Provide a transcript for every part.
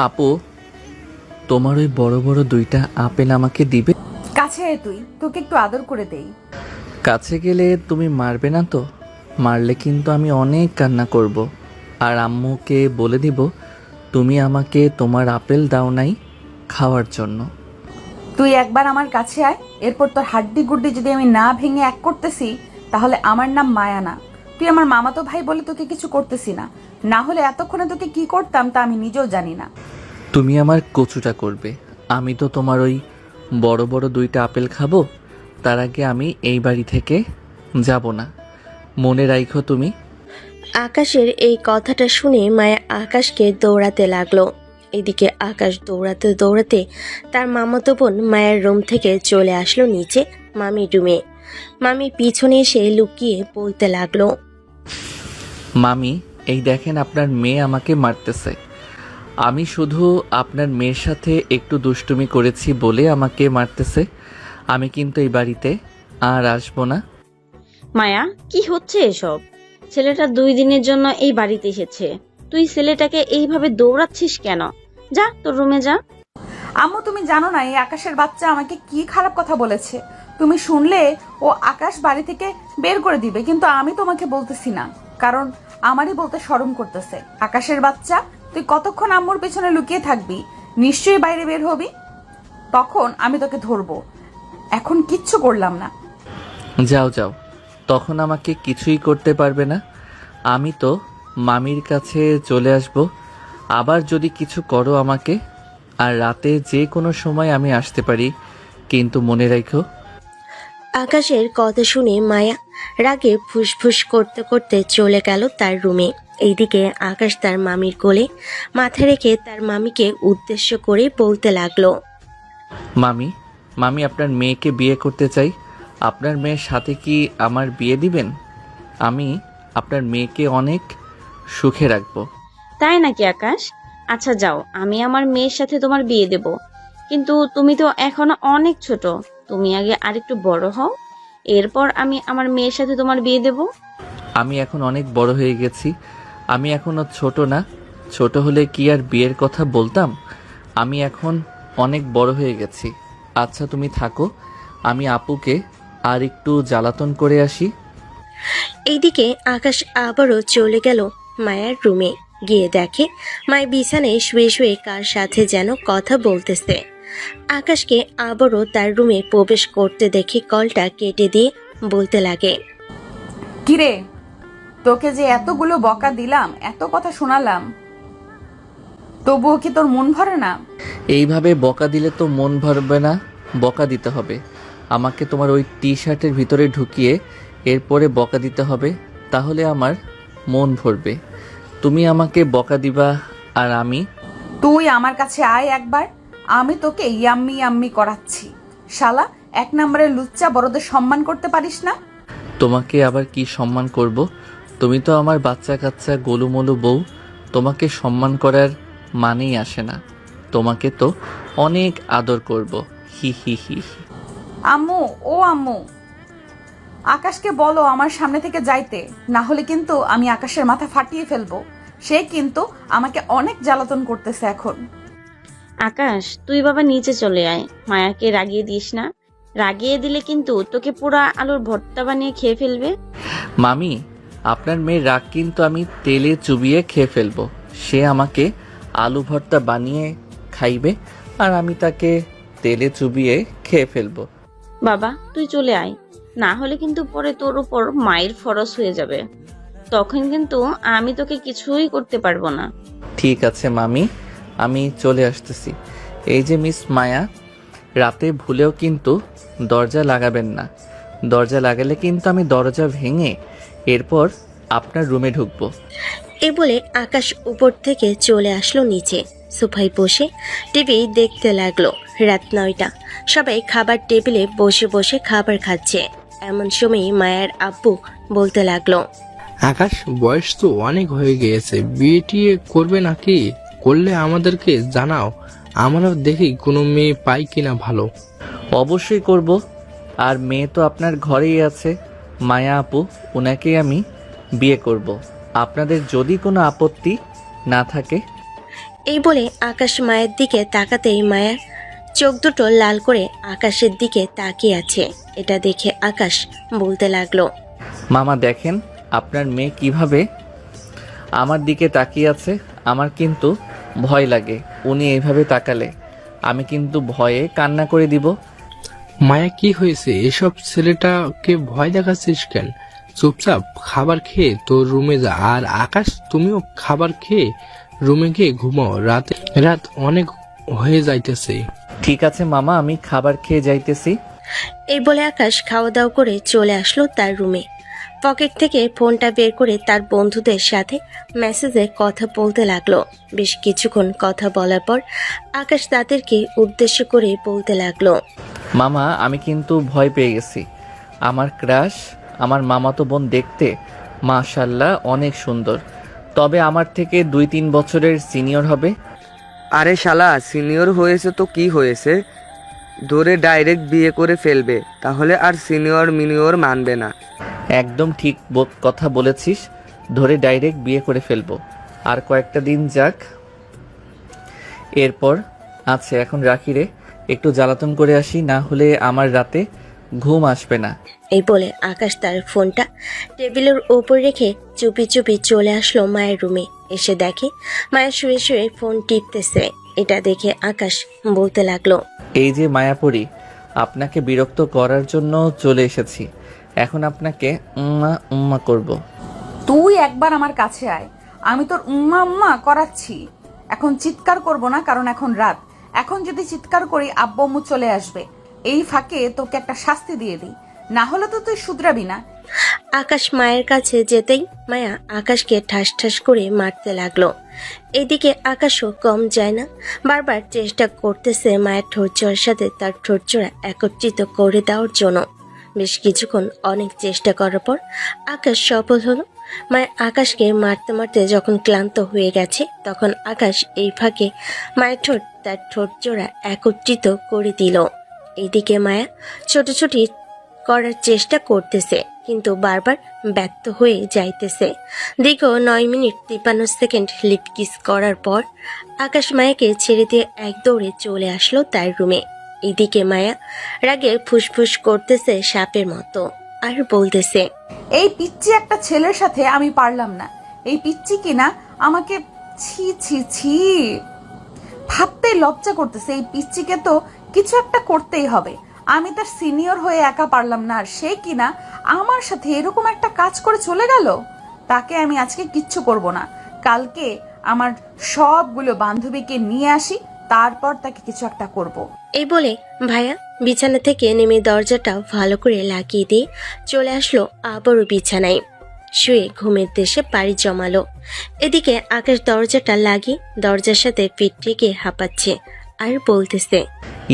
আপু, তোমার ওই বড় বড় দুইটা আপেল আমাকে দিবে? কাছে আয় তুই, তোকে একটু আদর করে দেই। কাছে গেলে তুমি মারবে না তো? মারলে কিন্তু আমি অনেক কান্না করব। আর আম্মুকে বলে দিব তুমি আমাকে তোমার আপেল দাও নাই খাওয়ার জন্য। তুই একবার আমার কাছে আয়, এরপর তোর হাড্ডি গুড্ডি যদি আমি না ভেঙে এক করতেছি, তাহলে আমার নাম মায়া না। তুই আমার মামাতো ভাই বলে তোকে কিছু করতেছি না, না হলে এতক্ষণে তোকে কি করতাম তা আমি নিজেও জানি না। তুমি আমার কচুটা করবে, আমি তো তোমার ওই বড় বড় দুইটা আপেল খাবো। তার আগে আমি এই বাড়ি থেকে যাব না, মনে রাখো তুমি। আকাশের এই কথাটা শুনে মায়া আকাশকে দৌড়াতে লাগলো। এদিকে আকাশ দৌড়াতে দৌড়াতে তার মামাতো বোন মায়ের রুম থেকে চলে আসলো নিচে মামির রুমে। মামি পিছনে এসে লুকিয়ে বলতে লাগলো, মামি, এই দেখেন আপনার মেয়ে আমাকে মারতেছে। আমি শুধু আপনার মেয়ের সাথে একটু দুষ্টুমি করেছি বলে আমাকে মারতেছে। আমি কিন্তু এই বাড়িতে আর আসবো না। মায়া, কি হচ্ছে এসব? ছেলেটা 2 দিনের জন্য এই বাড়িতে এসেছে, তুই ছেলেটাকে এইভাবে দৌড়াচ্ছিস কেন? যা তোর রুমে যা। আম্মু, তুমি জানো না এই আকাশের বাচ্চা আমাকে কি খারাপ কথা বলেছে। তুমি শুনলে ও আকাশ বাড়ি থেকে বের করে দিবে, কিন্তু আমি তোমাকে বলতেছি না, কারণ আমারই বলতে শরম করতেছে। আকাশের বাচ্চা, তুই কতক্ষণ আম্মুর পেছনে লুকিয়ে থাকবি? নিশ্চয়ই বাইরে বের হবি, তখন আমি তোকে ধরবো। এখন কিচ্ছু করলাম না। যাও যাও, তখন আমাকে কিছুই করতে পারবে না। আমি তো মামির কাছে চলে আসব। আবার যদি কিছু করো আমাকে, আর রাতে যে কোনো সময় আমি আসতে পারি, কিন্তু মনে রাখো। আকাশের কথা শুনে মায়া রাগে ফুসফুস করতে করতে চলে গেল তার রুমে। এইদিকে আকাশ তার মামির কোলে মাথা রেখে তার মামিকে উদ্দেশ্য করে বলতে লাগলো, মামি, মামি, আপনার মেয়েকে বিয়ে করতে চাই। আপনার মেয়ের সাথে কি আমার বিয়ে দিবেন? আমি আপনার মেয়েকে অনেক সুখে রাখবো। তাই নাকি আকাশ? আচ্ছা যাও, আমি আমার মেয়ের সাথে তোমার বিয়ে দেব। কিন্তু তুমি তো এখনো অনেক ছোট, তুমি আগে আরেকটু বড় হও, এরপর আমি আমার মেয়ের সাথে তোমার বিয়ে দেব। আমি এখন অনেক বড় হয়ে গেছি, আমি এখনও ছোট না। ছোট হলে কি আর বিয়ের কথা বলতাম? আমি এখন অনেক বড় হয়ে গেছি। আচ্ছা তুমি থাকো, আমি আপুকে আর একটু জ্বালাতন করে আসি। এইদিকে আকাশ আবারও চলে গেল মায়ার রুমে। গিয়ে দেখে মায়ের বিছানায় শুয়ে শুয়ে কার সাথে যেন কথা বলতেছে। আকাশকে আবারও তার রুমে প্রবেশ করতে দেখে কলটা কেটে দিয়ে বলতে লাগে, কিরে, তোকে যে এতগুলো বকা দিলাম, এত কথা শোনালাম, তবুও কি তোর মন ভরে না? এইভাবে বকা দিলে তো মন ভরবে না, বকা দিতে হবে। আমাকে তোমার ওই টি শার্টের ভিতরে ঢুকিয়ে এরপরে বকা দিতে হবে, তাহলে আমার মন ভরবে। তুমি আমাকে বকা দিবা আর আমি। তুই আমার কাছে আয় একবার, আমি তোকে ইয়াম্মি ইয়াম্মি করাচ্ছি। শালা, 1 নম্বরের লুচ্চা, বড়দের সম্মান করতে পারিস না। তোমাকে আবার কি সম্মান করব? তুমি তো আমার বাচ্চা কাচ্চা গোলুমলু বউ, তোমাকে সম্মান করার মানেই আসে না। তোমাকে তো অনেক আদর করব। হি হি হি হি। আম্মু, ও আম্মু, আকাশকে বলো আমার সামনে থেকে যাইতে, না হলে কিন্তু আমি আকাশের মাথা ফাটিয়ে ফেলবো। সে কিন্তু আমাকে অনেক জ্বালাতন করতেছে এখন। আকাশ, তুই বাবা নিচে চলে আয়, মায়াকে রাগিয়ে দিস না। রাগিয়ে দিলে কিন্তু তোকে পুরা আলুর ভর্তা বানিয়ে খেয়ে ফেলবে। মামি, আপনার মেয়ের রাগ কিন্তু আমি তেলে চুবিয়ে খেয়ে ফেলবো। সে আমাকে আলু ভর্তা বানিয়ে খাইবে আর আমি তাকে তেলে চুবিয়ে খেয়ে ফেলবো। বাবা তুই চলে আয়, না হলে কিন্তু পরে তোর উপর মায়ের ফরজ হয়ে যাবে, তখন কিন্তু আমি তোকে কিছুই করতে পারবো না। ঠিক আছে মামি, আমি চলে আসতেছি। এই যে মিস মায়া, রাতে ভুলেও কিন্তু দরজা লাগাবেন না। দরজা লাগালে কিন্তু আমি দরজা ভেঙে এরপর আপনার রুমে ঢুকবো। এ বলে আকাশ উপর থেকে চলে আসলো নিচে। সোফায় বসে টিভি দেখতে লাগলো। রাত 9টা, সবাই খাবার টেবিলে বসে বসে খাবার খাচ্ছে। এমন সময় মায়ের আব্বু বলতে লাগলো, আকাশ, বয়স তো অনেক হয়ে গিয়েছে, বিয়ে টিয়ে করবে নাকি? করলে আমাদেরকে জানাও, আমরাও দেখি কোনো মেয়ে পাই কিনা ভালো। অবশ্যই করব। আর মেয়ে তো আপনার ঘরেই আছে, মায়া আপু, ওনাকেই আমি বিয়ে করব। আপনাদের যদি কোনো আপত্তি না থাকে। এই বলে আকাশ মায়ের দিকে তাকাতেই মায়ের চোখ দুটো লাল করে আকাশের দিকে তাকিয়ে আছে। এটা দেখে আকাশ বলতে লাগলো, মামা দেখেন আপনার মেয়ে কিভাবে আমার দিকে তাকিয়ে আছে। আমার কিন্তু ভয় লাগে, উনি এইভাবে তাকালে আমি কিন্তু ভয়ে কান্না করে দিব। মায়া কি হয়েছে? এসব ছেলেটাকে ভয় দেখাচ্ছিস কেন? চুপচাপ খাবার খেয়ে তোর রুমে যা। আর আকাশ, তুমিও খাবার খেয়ে রুমে গিয়ে ঘুমাও, রাত অনেক হয়ে যাইতেছে। ঠিক আছে মামা, আমি খাবার খেয়ে যাইতেছি। এই বলে আকাশ খাওয়া দাওয়া করে চলে আসলো তার রুমে। পকেট থেকে ফোনটা বের করে তার বন্ধুদের সাথে মেসেজে কথা বলতে লাগলো। বেশ কিছুক্ষণ কথা বলার পর আকাশ তাদেরকে উদ্দেশ্য করে বলতে লাগলো, মামা আমি কিন্তু ভয় পেয়ে গেছি। আমার ক্রাশ, আমার মামাতো বোন দেখতে মাশাল্লাহ অনেক সুন্দর, তবে আমার থেকে 2-3 বছরের সিনিয়র হবে। আরে শালা, সিনিয়র হয়েছে তো কি হয়েছে, ধরে ডাইরেক্ট বিয়ে করে ফেলবে, তাহলে আর সিনিয়র মিনিয়র মানবে না। একদম ঠিক কথা বলেছিস, ধরে ডাইরেক্ট বিয়ে করে ফেলবো। আর কয়েকটা দিন যাক, এরপর আচ্ছা এখন রাখি রে, একটু জ্বালাতন করে আসি, না হলে আমার রাতে ঘুম আসবে না। এই বলে আকাশ তার ফোনটা টেবিলের ওপর রেখে চুপি চুপি চলে আসলো মায়ের রুমে। এসে দেখে মায়ের শুয়ে শুয়ে ফোন টিপতেছে। এটা দেখে আকাশ বলতে লাগলো, এই যে মায়াপরি, আপনাকে বিরক্ত করার জন্য চলে এসেছি। এখন আপনাকে উম্মা উম্মা করব। তুই একবার আমার কাছে আয়, আমি তোর উম্মা উম্মা করাচ্ছি। এখন চিৎকার করব না, কারণ এখন রাত। এখন যদি চিৎকার করি আব্বু আম্মু চলে আসবে। এই ফাঁকে তোকে একটা শাস্তি দিয়ে দিই, না হলে তো তুই শুধরাবি না। আকাশ মায়ের কাছে যেতেই মায়া আকাশকে ঠাস ঠাস করে মারতে লাগলো। এদিকে আকাশও কম যায় না, বারবার চেষ্টা করতেছে মায়ের ঠোঁটজোড়ার সাথে তার ঠোঁটজোড়া একত্রিত করে দেওয়ার জন্য। বেশ কিছুক্ষণ অনেক চেষ্টা করার পর আকাশ সফল হলো। মায়ের আকাশকে মারতে মারতে যখন ক্লান্ত হয়ে গেছে, তখন আকাশ এই ফাঁকে মায়ের তার ঠোঁটজোড়া একত্রিত করে দিল। এইদিকে মায়া ছোটাছুটি করার চেষ্টা করতেছে, কিন্তু বারবার ব্যর্থ হয়ে যাইতেছে। দীর্ঘ 9 মিনিট 53 সেকেন্ড লিপ কিস করার পর আকাশ মায়াকে ছেড়ে দিয়ে এক দৌড়ে চলে আসলো তার রুমে। এদিকে মায়া রাগে ফুসফুস করতেছে সাপের মতো, আর বলতেছে, এই পিচ্চি একটা ছেলের সাথে আমি পারলাম না। এই পিচ্চি কিনা আমাকে ছি ছি ছি ভাবতে লজ্জা করতেছে। এই পিচ্চিকে তো কিছু একটা করতেই হবে। আমি তার সিনিয়র হয়ে একা পারলাম না, আর সে কিনা আমার সাথে এরকম একটা কাজ করে চলে গেল। তাকে আমি আজকে কিচ্ছু করব না। কালকে আমার সবগুলো বান্ধবীকে নিয়ে আসি, তারপর তাকে কিছু একটা করব। এই বলে ভাইয়া বিছানা থেকে নেমে দরজাটা ভালো করে লাগিয়ে দিয়ে চলে আসলো আবারও বিছানায়। শুয়ে ঘুমের দেশে পাড়ি জমালো। এদিকে আকাশ দরজাটা লাগিয়ে দরজার সাথে পিঠ রেখে হাঁপাচ্ছে, আর বলতেছে,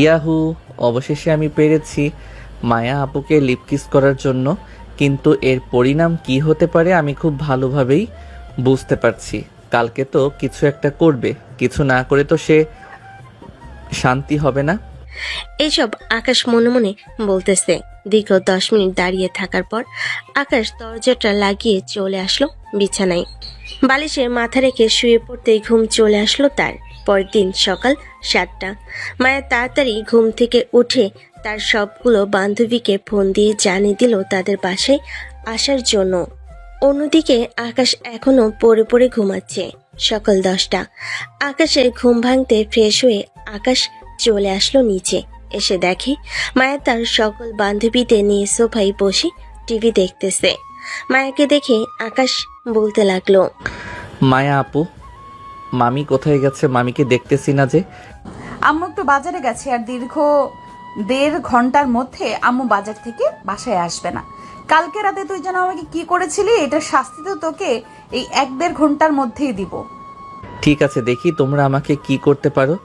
ইয়াহু, অবশেষে আমি পেরেছি মায়া আপুকে লিপকিস করার জন্য, কিন্তু এর পরিণাম কি হতে পারে আমি খুব ভালোভাবেই বুঝতে পারছি। কালকে তো কিছু একটা করবে, কিছু না করে তো সে শান্তি হবে না। এইসব আকাশ মনে মনে বলতেছে। দীর্ঘ 10 মিনিট দাঁড়িয়ে থাকার পর আকাশ দরজাটা লাগিয়ে চলে আসলো বিছানায়। বালিশে মাথা রেখে শুয়ে পড়তেই ঘুম চলে আসলো তার। পরের দিন সকাল 7টা। মায়া তাড়াতাড়ি ঘুম থেকে উঠে তার সবগুলো বান্ধবীকে ফোন দিয়ে জানিয়ে দিল তাদের বাসায় আসার জন্য। অন্যদিকে আকাশ এখনো পড়ে পড়ে ঘুমাচ্ছে। সকাল 10টা। আকাশের ঘুম ভাঙতে ফ্রেশ হয়ে আকাশ চলে আসলো নিচে। এসে দেখে মায়া তার সকল বান্ধবীদের নিয়ে সোফায় বসে টিভি দেখতেছে। মায়াকে দেখে আকাশ বলতে লাগলো, মায়া আপু, মামি কোথায় গেছে? মামিকে দেখতেছি না যে। আম্মু একটু বাজারে গেছে, আর দীর্ঘ 1.5 ঘন্টার মধ্যে আম্মু বাজার থেকে বাসায় আসবে না। কালকে রাতে তুই যেন আমাকে কি করেছিলি, এটার শাস্তি তো তোকে এই 1.5 ঘন্টার মধ্যেই দিব। ঠিক আছে, দেখি তোমরা আমাকে কি করতে পারো।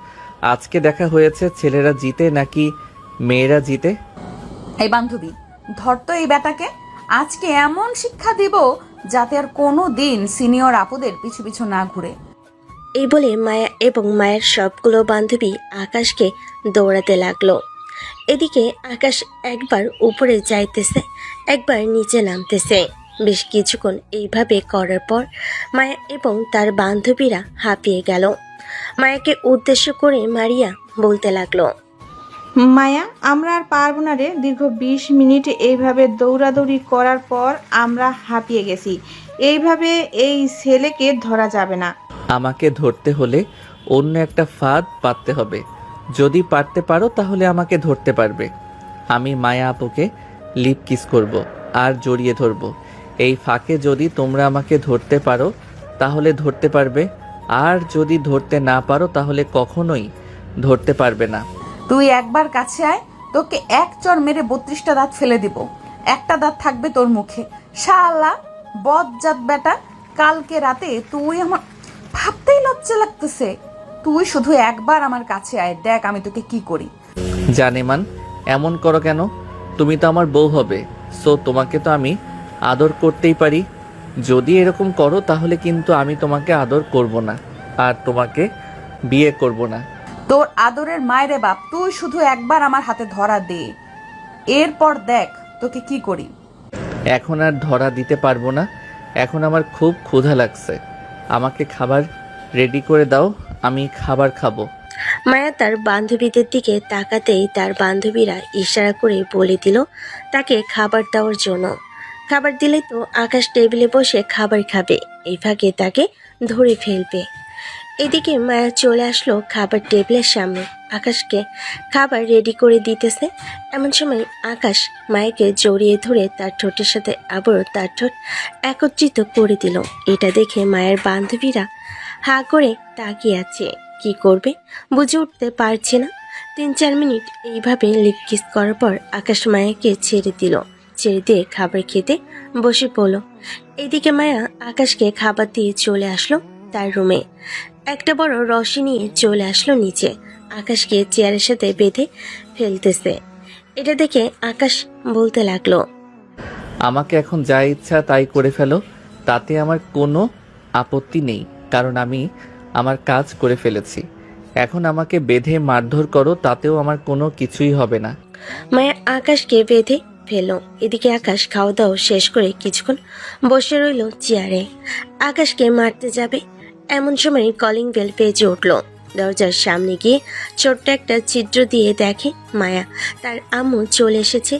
আজকে দেখা হয়েছে ছেলেরা জিতে নাকি মেয়েরা জিতে। এই বান্ধবী, ধর তো এই বেটাকে। আজকে এমন শিক্ষা দিব যাতে আর কোনো দিন সিনিয়র আপুদের পিছু পিছু না ঘুরে। এই বলে মায়া এবং মায়ের সবগুলো বান্ধবী আকাশকে দৌড়াতে লাগলো। এদিকে আকাশ একবার উপরে যাইতেছে, একবার নিচে নামতেছে। বেশ কিছুক্ষণ এইভাবে করার পর মায়া এবং তার বান্ধবীরা হাঁপিয়ে গেল। মায়াকে উদ্দেশ্য করে মারিয়া বলতে লাগলো। মায়া, আমরা আর পারবো না রে। দীর্ঘ 20 মিনিট এইভাবে দৌড়াদৌড়ি করার পর আমরা হাঁপিয়ে গেছি। এইভাবে এই ছেলেকে ধরা যাবে না। আমাকে ধরতে হলে অন্য একটা ফাঁদ পাততে হবে। যদি পারতে পারো তাহলে আমাকে ধরতে পারবে। আমি মায়া আপুকে লিপ কিস করব আর জড়িয়ে ধরব। এই ফাঁকে যদি তোমরা আমাকে ধরতে পারো তাহলে ধরতে পারবে, আর যদি ধরতে না পারো তাহলে কখনোই ধরতে পারবে না। তুই একবার কাছে আয়, তোকে এক চর মেরে 32টা দাঁত ফেলে দিব। একটা দাঁত থাকবে তোর মুখে। শালা বজ্জাত বেটা, কালকে রাতে তুই আমার ভাবতেই লজ্জা লাগতেছে। তুই শুধু একবার আমার কাছে আয়, দেখ আমি তোকে কি করি। জানেমান, এমন করো কেন? তুমি তো আমার বউ হবে, সো তোমাকে তো আমি আদর করতেই পারি। যদি এরকম করো তাহলে কিন্তু আমি তোমাকে আদর করব না আর তোমাকে বিয়ে করব না। তোর আদরের মায়েরে বাপ, তুই শুধু একবার আমার হাতে ধরা দে, এরপর দেখ তোকে কি করি। এখন আর ধরা দিতে পারবো না। এখন আমার খুব ক্ষুধা লাগছে, আমাকে খাবার রেডি করে দাও, আমি খাবার খাবো। মায়া তার বান্ধবীদের দিকে তাকাতেই তার বান্ধবীরা ইশারা করে বলে দিল তাকে খাবার দেওয়ার জন্য। খাবার দিলে তো আকাশ টেবিলে বসে খাবার খাবে, এই ফাঁকে তাকে ধরে ফেলবে। এদিকে মায়া চলে আসলো খাবার টেবিলের সামনে, আকাশকে খাবার রেডি করে দিতেছে। এমন সময় আকাশ মায়াকে জড়িয়ে ধরে তার ঠোঁটের সাথে আবারও তার ঠোঁট একত্রিত করে দিল। এটা দেখে মায়ের বান্ধবীরা হা করে তাকিয়ে আছে, কি করবে বুঝে উঠতে পারছে না। 3-4 মিনিট এইভাবে লিপ কিস করার পর আকাশ মায়াকে ছেড়ে দিল। ছেড়ে দিয়ে খাবার খেতে বসে পড়ল। এদিকে মায়া আকাশকে খাবার দিয়ে চলে আসলো তার রুমে। একটা বড় রশি নিয়ে চলে আসলো নিচে, আকাশকে চেয়ারের সাথে বেঁধে ফেলতেছে। এটা দেখে আকাশ বলতে লাগলো, আমাকে এখন যা ইচ্ছা তাই করে ফেলো, তাতে আমার কোনো আপত্তি নেই, কারণ আমি আমার কাজ করে ফেলেছি। এখন আমাকে বেঁধে মারধর করো, তাতেও আমার কোনো কিছুই হবে না। মায়া আকাশকে বেঁধে ফেলল। এদিকে আকাশ খাওয়া দাওয়া শেষ করে কিছুক্ষণ বসে রইল চেয়ারে। আকাশকে মারতে যাবে এমন সময় কলিং বেল বেজে উঠল। দরজার সামনে গিয়ে ছোট্ট একটা ছিদ্র দিয়ে দেখে মায়া তার আম্মু চলে এসেছে।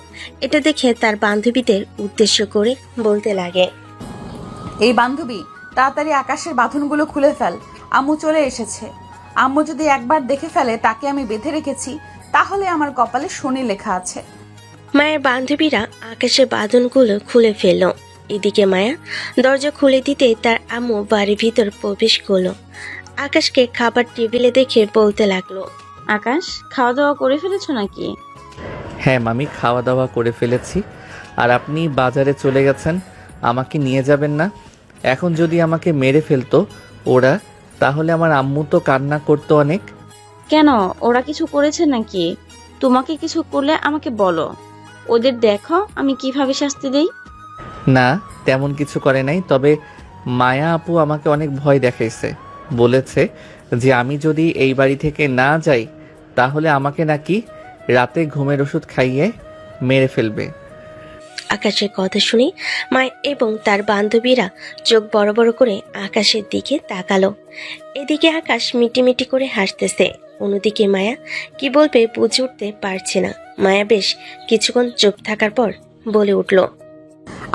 এটা দেখে তার বান্ধবীদের উদ্দেশ্য করে বলতে লাগে, এই বান্ধবী, তাড়াতাড়ি আকাশের বাঁধনগুলো খুলে ফেল, আম্মু চলে এসেছে। আম্মু যদি একবার দেখে ফেলে তাকে আমি বেঁধে রেখেছি, তাহলে আমার কপালে শনি লেখা আছে। মায়ের বান্ধবীরা আকাশের বাঁধনগুলো খুলে ফেলল। এদিকে মায়া দরজা খুলে দিতে তার আম্মু বাড়ির ভিতর প্রবেশ করলো। আকাশকে খাবার টেবিলে দেখে বলতে লাগলো, আকাশ, খাওয়া দাওয়া করে ফেলেছো নাকি? হ্যাঁ মামি, খাওয়া দাওয়া করে ফেলেছি। আর আপনি বাজারে চলে গেছেন, আমাকে নিয়ে যাবেন না? এখন যদি আমাকে মেরে ফেলতো ওরা, তাহলে আমার আম্মু তো কান্না করতো অনেক। কেন, ওরা কিছু করেছে নাকি? তোমাকে কিছু করলে আমাকে বলো, ওদের দেখো আমি কিভাবে শাস্তি দেই। না, তেমন কিছু করে নাই, তবে মায়া আপু আমাকে অনেক ভয় দেখাইছে। বলেছে যে আমি যদি এই বাড়ি থেকে না যাই তাহলে আমাকে নাকি রাতে ঘুমের ওষুধ খাইয়ে মেরে ফেলবে। আকাশের কথা শুনে মায়া এবং তার বান্ধবীরা চোখ বড় বড় করে আকাশের দিকে তাকালো। এদিকে আকাশ মিটিমিটি করে হাসতেছে, অন্যদিকে মায়া কি বলবে বুঝে উঠতে পারছে না। মায়া বেশ কিছুক্ষণ চুপ থাকার পর বলে উঠল,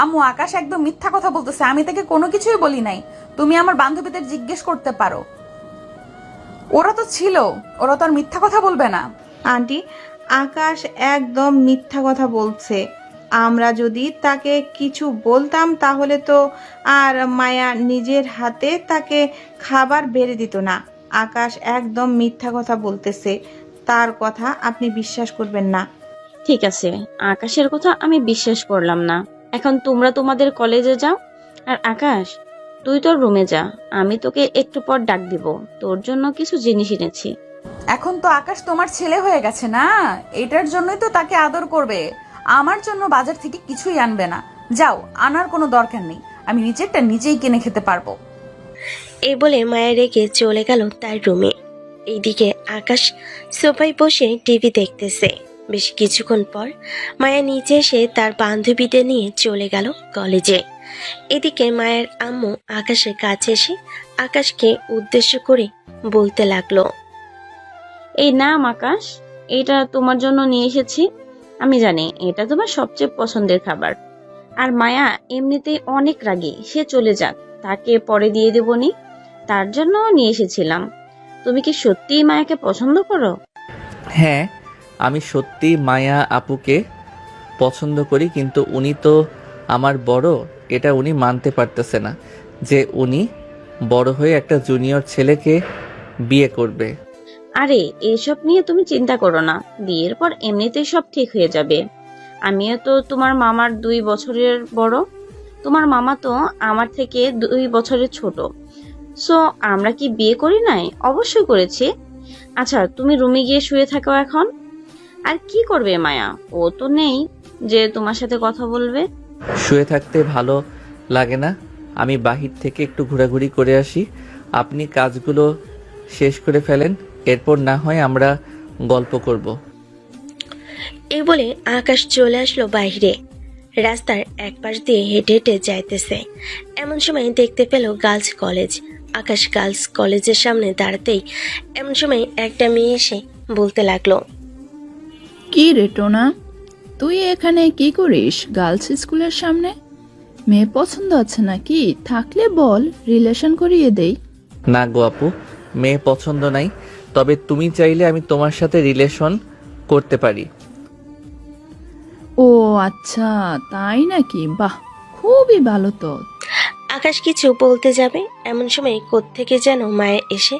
আম্মু, আকাশ একদম মিথ্যা কথা বলতেছে, আমি তাকে কোনো কিছুই বলি নাই। তুমি আমার বান্ধবীদের জিজ্ঞেস করতে পারো, ওরা তো ছিল, ওরা তো আর মিথ্যা কথা বলবে না। আন্টি, আকাশ একদম মিথ্যা কথা বলছে। আমরা যদি তাকে কিছু বলতাম তাহলে তো আর মায়া নিজের হাতে তাকে খাবার বেড়ে দিত না। আকাশ একদম মিথ্যা কথা বলতেছে, তার কথা আপনি বিশ্বাস করবেন না। ঠিক আছে, আকাশের কথা আমি বিশ্বাস করলাম না। এখন তোমরা তোমাদের কলেজে যাও। আর আকাশ, তুই তোর রুমে যা, আমি তোকে একটু পর ডাক দিব। তোর জন্য কিছু জিনিস এনেছি। এখন তো আকাশ তোমার ছেলে হয়ে গেছে না, এটার জন্যই তো তাকে আদর করবে। আমার জন্য বাজার থেকে কিছুই আনবে না। যাও, আনার কোনো দরকার নেই, আমি নিজেরটা নিজেই কিনে খেতে পারবো। এই বলে মায়া রেগে চলে গেল তার রুমে। এইদিকে আকাশ সোফায় বসে টিভি দেখতেছে। বেশ কিছুক্ষণ পর মায়া নিচে এসে তার বান্ধবীদের নিয়ে চলে গেল কলেজে। এদিকে মায়ের আম্মু আকাশের কাছে এসে আকাশকে উদ্দেশ্য করে বলতে লাগলো। এই নাম আকাশ, এটা তোমার জন্য নিয়ে এসেছি। আমি জানি এটা তোমার সবচেয়ে পছন্দের খাবার। আর মায়া এমনিতেই অনেক রাগী, সে চলে যাক, তাকে পরে দিয়ে দেবনি, তার জন্য নিয়ে এসেছিলাম। তুমি কি সত্যিই মায়াকে পছন্দ করো? হ্যাঁ, আমি সত্যি মায়া আপুকে পছন্দ করি, কিন্তু উনি তো আমার বড়, এটা উনি মানতে পারতেছে না যে উনি বড় হয়ে একটা জুনিয়র ছেলেকে বিয়ে করবে। আরে এসব নিয়ে তুমি চিন্তা করো না, বিয়ের পর এমনিতেই সব ঠিক হয়ে যাবে। আমিও তো তোমার মামার 2 বছরের বড়, তোমার মামা তো আমার থেকে 2 বছরের ছোট। সো আমরা কি বিয়ে করি নাই? অবশ্যই করেছি। আচ্ছা তুমি রুমে গিয়ে শুয়ে থাকো এখন। আর কি করবে মায়া, ও তো নেই যে তোমার সাথে কথা বলবে। শুয়ে থাকতে ভালো লাগে না, আমি বাহির থেকে একটু ঘোরাঘুরি করে আসি। আপনি কাজগুলো শেষ করে ফেলেন, এরপর না হয় আমরা গল্প করব। এই বলে আকাশ চলে আসলো বাইরে। রাস্তার এক পাশ দিয়ে হেঁটে হেঁটে যাইতেছে। এমন সময় দেখতে পেল গার্লস কলেজ। আকাশ গার্লস কলেজের সামনে দাঁড়াতেই এমন সময় একটা মেয়ে এসে বলতে লাগলো। কি রে টোনা, তুই এখানে কি করিস গার্লস স্কুলের সামনে? মেয়ে পছন্দ আছে নাকি? থাকলে বল, রিলেশন করিয়ে দেই। না গো আপু, মেয়ে পছন্দ নাই, তবে তুমি চাইলে আমি তোমার সাথে রিলেশন করতে পারি। ও আচ্ছা, তাই নাকি? বাহ, খুবই ভালো তো। আকাশ কিছু বলতে যাবে এমন সময় কোত্থেকে যেন মায়া এসে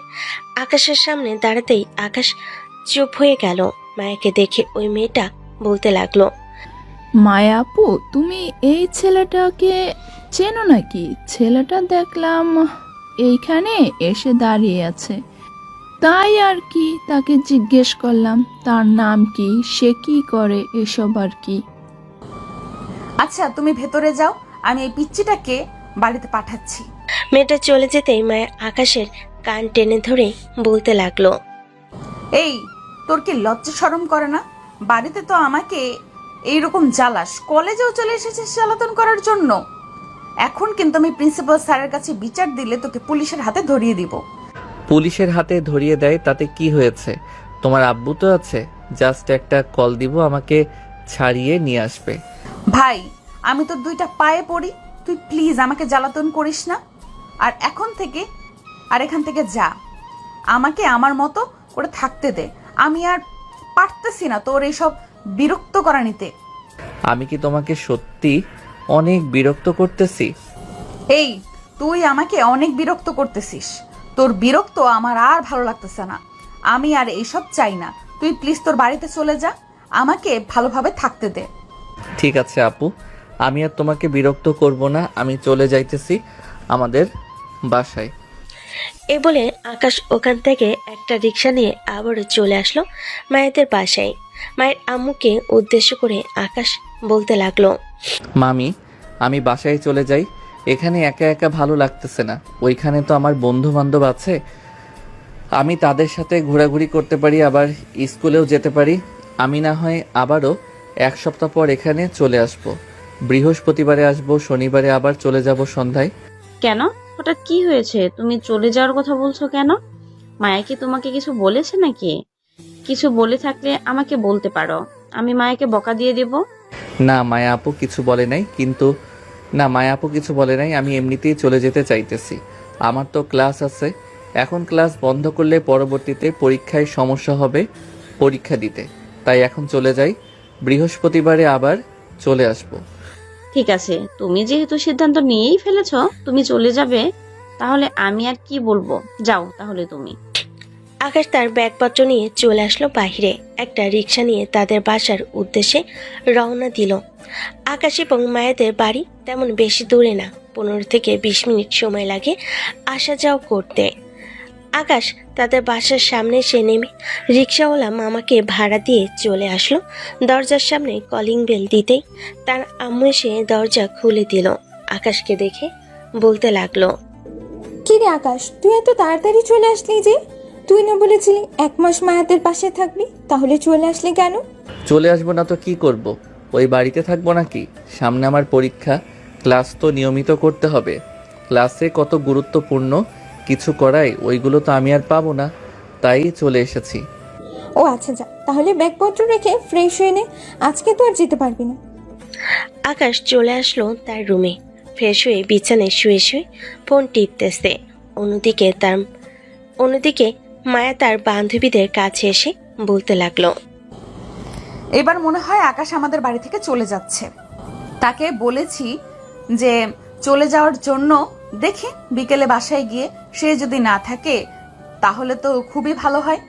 আকাশের সামনে দাঁড়াতেই আকাশ চুপ হয়ে গেল। মায়াকে দেখে ওই মেয়েটা বলতে লাগলো। মায়া আপু, তুমি এই ছেলেটাকে চেনো নাকি? ছেলেটা দেখলাম এইখানে এসে দাঁড়িয়ে আছে, তাই আর কি তাকে জিজ্ঞেস করলাম তার নাম কি, সে কি করে, এসব আর কি। আচ্ছা তুমি ভেতরে যাও, আমি এই পিচ্চিটাকে বাড়িতে পাঠাচ্ছি। মেয়েটা চলে যেতেই মায়া আকাশের কান টেনে ধরে বলতে লাগলো। এই, তোর কি লজ্জা শরম করে না? বাড়িতে তো আমাকে এইরকম জ্বালাস, কলেজেও চলে এসেছিস জ্বালাতন করার জন্য। এখন কিন্তু আমি প্রিন্সিপাল স্যারের কাছে বিচার দিলে তোকে পুলিশের হাতে ধরিয়ে দিব। পুলিশের হাতে ধরিয়ে দেয় তাতে কি হয়েছে? তোমার আব্বু তো আছে, জাস্ট একটা কল দিব, আমাকে ছাড়িয়ে নিয়ে আসবে। ভাই, আমি তোর 2টা পায়ে পড়ি, তুই প্লিজ আমাকে জ্বালাতন করিস না। আর এখান থেকে যা, আমাকে আমার মতো করে থাকতে দে। আমি আর পারতেছি না তোর এইসব বিরক্ত করা নিতে। আমি কি তোমাকে সত্যি অনেক বিরক্ত করতেছি? এই, তুই আমাকে অনেক বিরক্ত করতেছিস। তোর বিরক্ত আমার আর ভালো লাগতেছে না। আমি আর এইসব চাই না। তুই প্লিজ তোর বাড়িতে চলে যা, আমাকে ভালোভাবে থাকতে দে। ঠিক আছে আপু, আমি আর তোমাকে বিরক্ত করব না, আমি চলে যাইতেছি আমাদের বাসায়। এ বলে আকাশ ওখান থেকে একটা রিক্সা নিয়ে আবারও চলে আসলো মায়েদের বাসায়। মায়ের আম্মুকে উদ্দেশ্য করে আকাশ বলতে লাগলো। মামি, আমি বাসায় চলে যাই, এখানে একা একা ভালো লাগতেছে না। ওইখানে তো আমার বন্ধু বান্ধব আছে, আমি তাদের সাথে ঘোরাঘুরি করতে পারি, আবার স্কুলেও যেতে পারি। আমি না হয় আবারও 1 সপ্তাহ পর এখানে চলে আসব। বৃহস্পতিবারে আসব, শনিবারে আবার চলে যাব সন্ধ্যায়। কেন, হঠাৎ কি হয়েছে? তুমি চলে যাওয়ার কথা বলছো কেন? মায়া কি তোমাকে কিছু বলেছে নাকি? কিছু বলে থাকলে আমাকে বলতে পারো, আমি মায়াকে বকা দিয়ে দেব। না মায়া আপু কিছু বলে নাই, আমি এমনিতেই চলে যেতে চাইতেছি। আমার তো ক্লাস আছে, এখন ক্লাস বন্ধ করলে পরবর্তীতে পরীক্ষায় সমস্যা হবে পরীক্ষা দিতে, তাই এখন চলে যাই। বৃহস্পতিবারে আবার চলে আসব। ঠিক আছে, তুমি যেহেতু সিদ্ধান্ত নিয়েই ফেলেছো তুমি চলে যাবে, তাহলে আমি আর কি বলবো। যাও তাহলে তুমি। আকাশ তার ব্যাগপত্র নিয়ে চলে আসলো বাইরে। একটা রিক্সা নিয়ে তাদের বাসার উদ্দেশ্যে রওনা দিল। আকাশ এবং মায়েদের বাড়ি তেমন বেশি দূরে না, 15 থেকে 20 মিনিট সময় লাগে আসা যাওয়া করতে। আকাশ তাদের বাসার সামনে এসে নেমে রিক্সাওয়ালা মামাকে ভাড়া দিয়ে চলে আসলো। দরজার সামনে কলিং বেল দিতেই তার আম্মু এসে দরজা খুলে দিল। আকাশকে দেখে বলতে লাগলো। কি রে আকাশ, তুই এত তাড়াতাড়ি চলে আসলি যে? তুই না বলেছিলি 1 মাস মায়াদের পাশে থাকবি, তাহলে চলে আসলি কেন? চলে আসবো না তো কি করব? ওই বাড়িতে থাকবো নাকি? সামনে আমার পরীক্ষা, ক্লাস তো নিয়মিত করতে হবে। ক্লাসে কত গুরুত্বপূর্ণ কিছু করাই, ওইগুলো তো আমি আর পাবো না, তাই চলে এসেছি। ও আচ্ছা যা, তাহলে ব্যাগপত্র রেখে ফ্রেশ হয়ে নে, আজকে তো আর যেতে পারবি না। আকাশ চলে আসলো তার রুমে। ফ্রেশ হয়ে বিছানায় শুয়ে শুয়ে ফোন টিপতেছে। অন্যদিকে মায়া তার বান্ধবীদের কাছে এসে বলতে লাগলো, এবার মনে হয় আকাশ আমাদের বাড়ি থেকে চলে যাচ্ছে। তাকে বলেছি যে চলে যাওয়ার জন্য, দেখি বিকেলে বাসায় গিয়ে সে যদি না থাকে তাহলে তো খুবই ভালো হয়।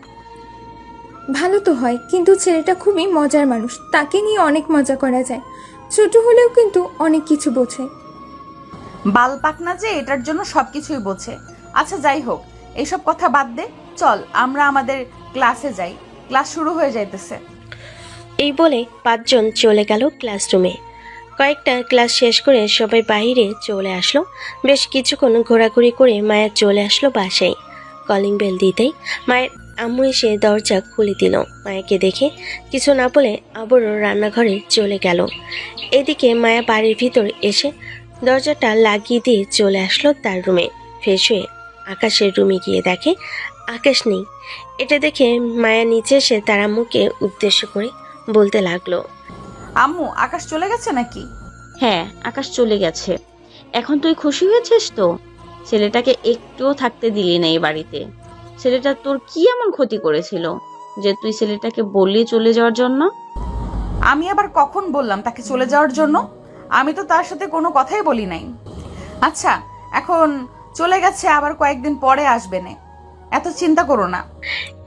ভালো তো হয়, কিন্তু ছেলেটা খুবই মজার মানুষ, তাকে নিয়ে অনেক মজা করা যায়। ছোট হলেও কিন্তু অনেক কিছু বোঝে। বাল পাকনা যে এটার জন্য সবকিছুই বোঝে। আচ্ছা যাই হোক, এইসব কথা বাদ দে, চল আমরা আমাদের ক্লাসে যাই, ক্লাস শুরু হয়ে যাইতেছে। এই বলে 5 জন চলে গেল ক্লাসরুমে। কয়েকটা ক্লাস শেষ করে সবাই বাইরে চলে আসলো। বেশ কিছুক্ষণ ঘোরাঘুরি করে মায়া চলে আসলো বাসায়। কলিং বেল দিতেই মায়ের আম্মু এসে দরজা খুলে দিল। মায়াকে দেখে কিছু না বলে আবারও রান্নাঘরে চলে গেল। এদিকে মায়া বাড়ির ভিতর এসে দরজাটা লাগিয়ে দিয়ে চলে আসলো তার রুমে। ফ্রেশ হয়ে আকাশের রুমে গিয়ে দেখে আকাশ নেই। এটা দেখে মায়া নিচে এসে তার আম্মুকে উদ্দেশ্য করে বলতে লাগলো, আম্মু, আকাশ চলে গেছে নাকি? হ্যাঁ, আকাশ চলে গেছে। এখন তুই খুশি হয়েছিস তো? ছেলেটাকে একটুও থাকতে দিলি না এই বাড়িতে। ছেলেটা তোর কি এমন ক্ষতি করেছিল যে তুই ছেলেটাকে বললি চলে যাওয়ার জন্য? আমি আবার কখন বললাম তাকে চলে যাওয়ার জন্য? আমি তো তার সাথে কোনো কথাই বলি নাই। আচ্ছা, এখন চলে গেছে, আবার কয়েকদিন পরে আসবে না, এত চিন্তা করো না।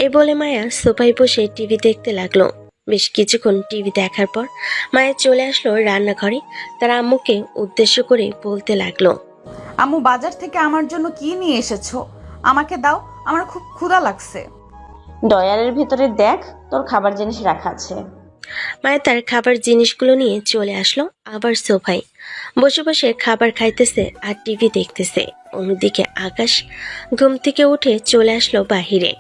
এ বলে মায়া সোফায় বসে টিভি দেখতে লাগলো। বেশ কিছুক্ষণ টিভি দেখার পর মায়া চলে আসলো রান্নাঘরে। তার আম্মুকে উদ্দেশ্য করে বলতে লাগলো, আম্মু, বাজার থেকে আমার জন্য কি নিয়ে এসেছো? আমাকে দাও, আমার খুব ক্ষুধা লাগছে। ডয়ারের ভিতরে দেখ, তোর খাবার জিনিস রাখা আছে। মায়া তার খাবার জিনিসগুলো নিয়ে চলে আসলো আবার সোফায়। বসে বসে খাবার খাইতেছে আর টিভি দেখতেছে। অন্যদিকে আকাশ ঘুম থেকে উঠে চলে আসলো বাহিরে।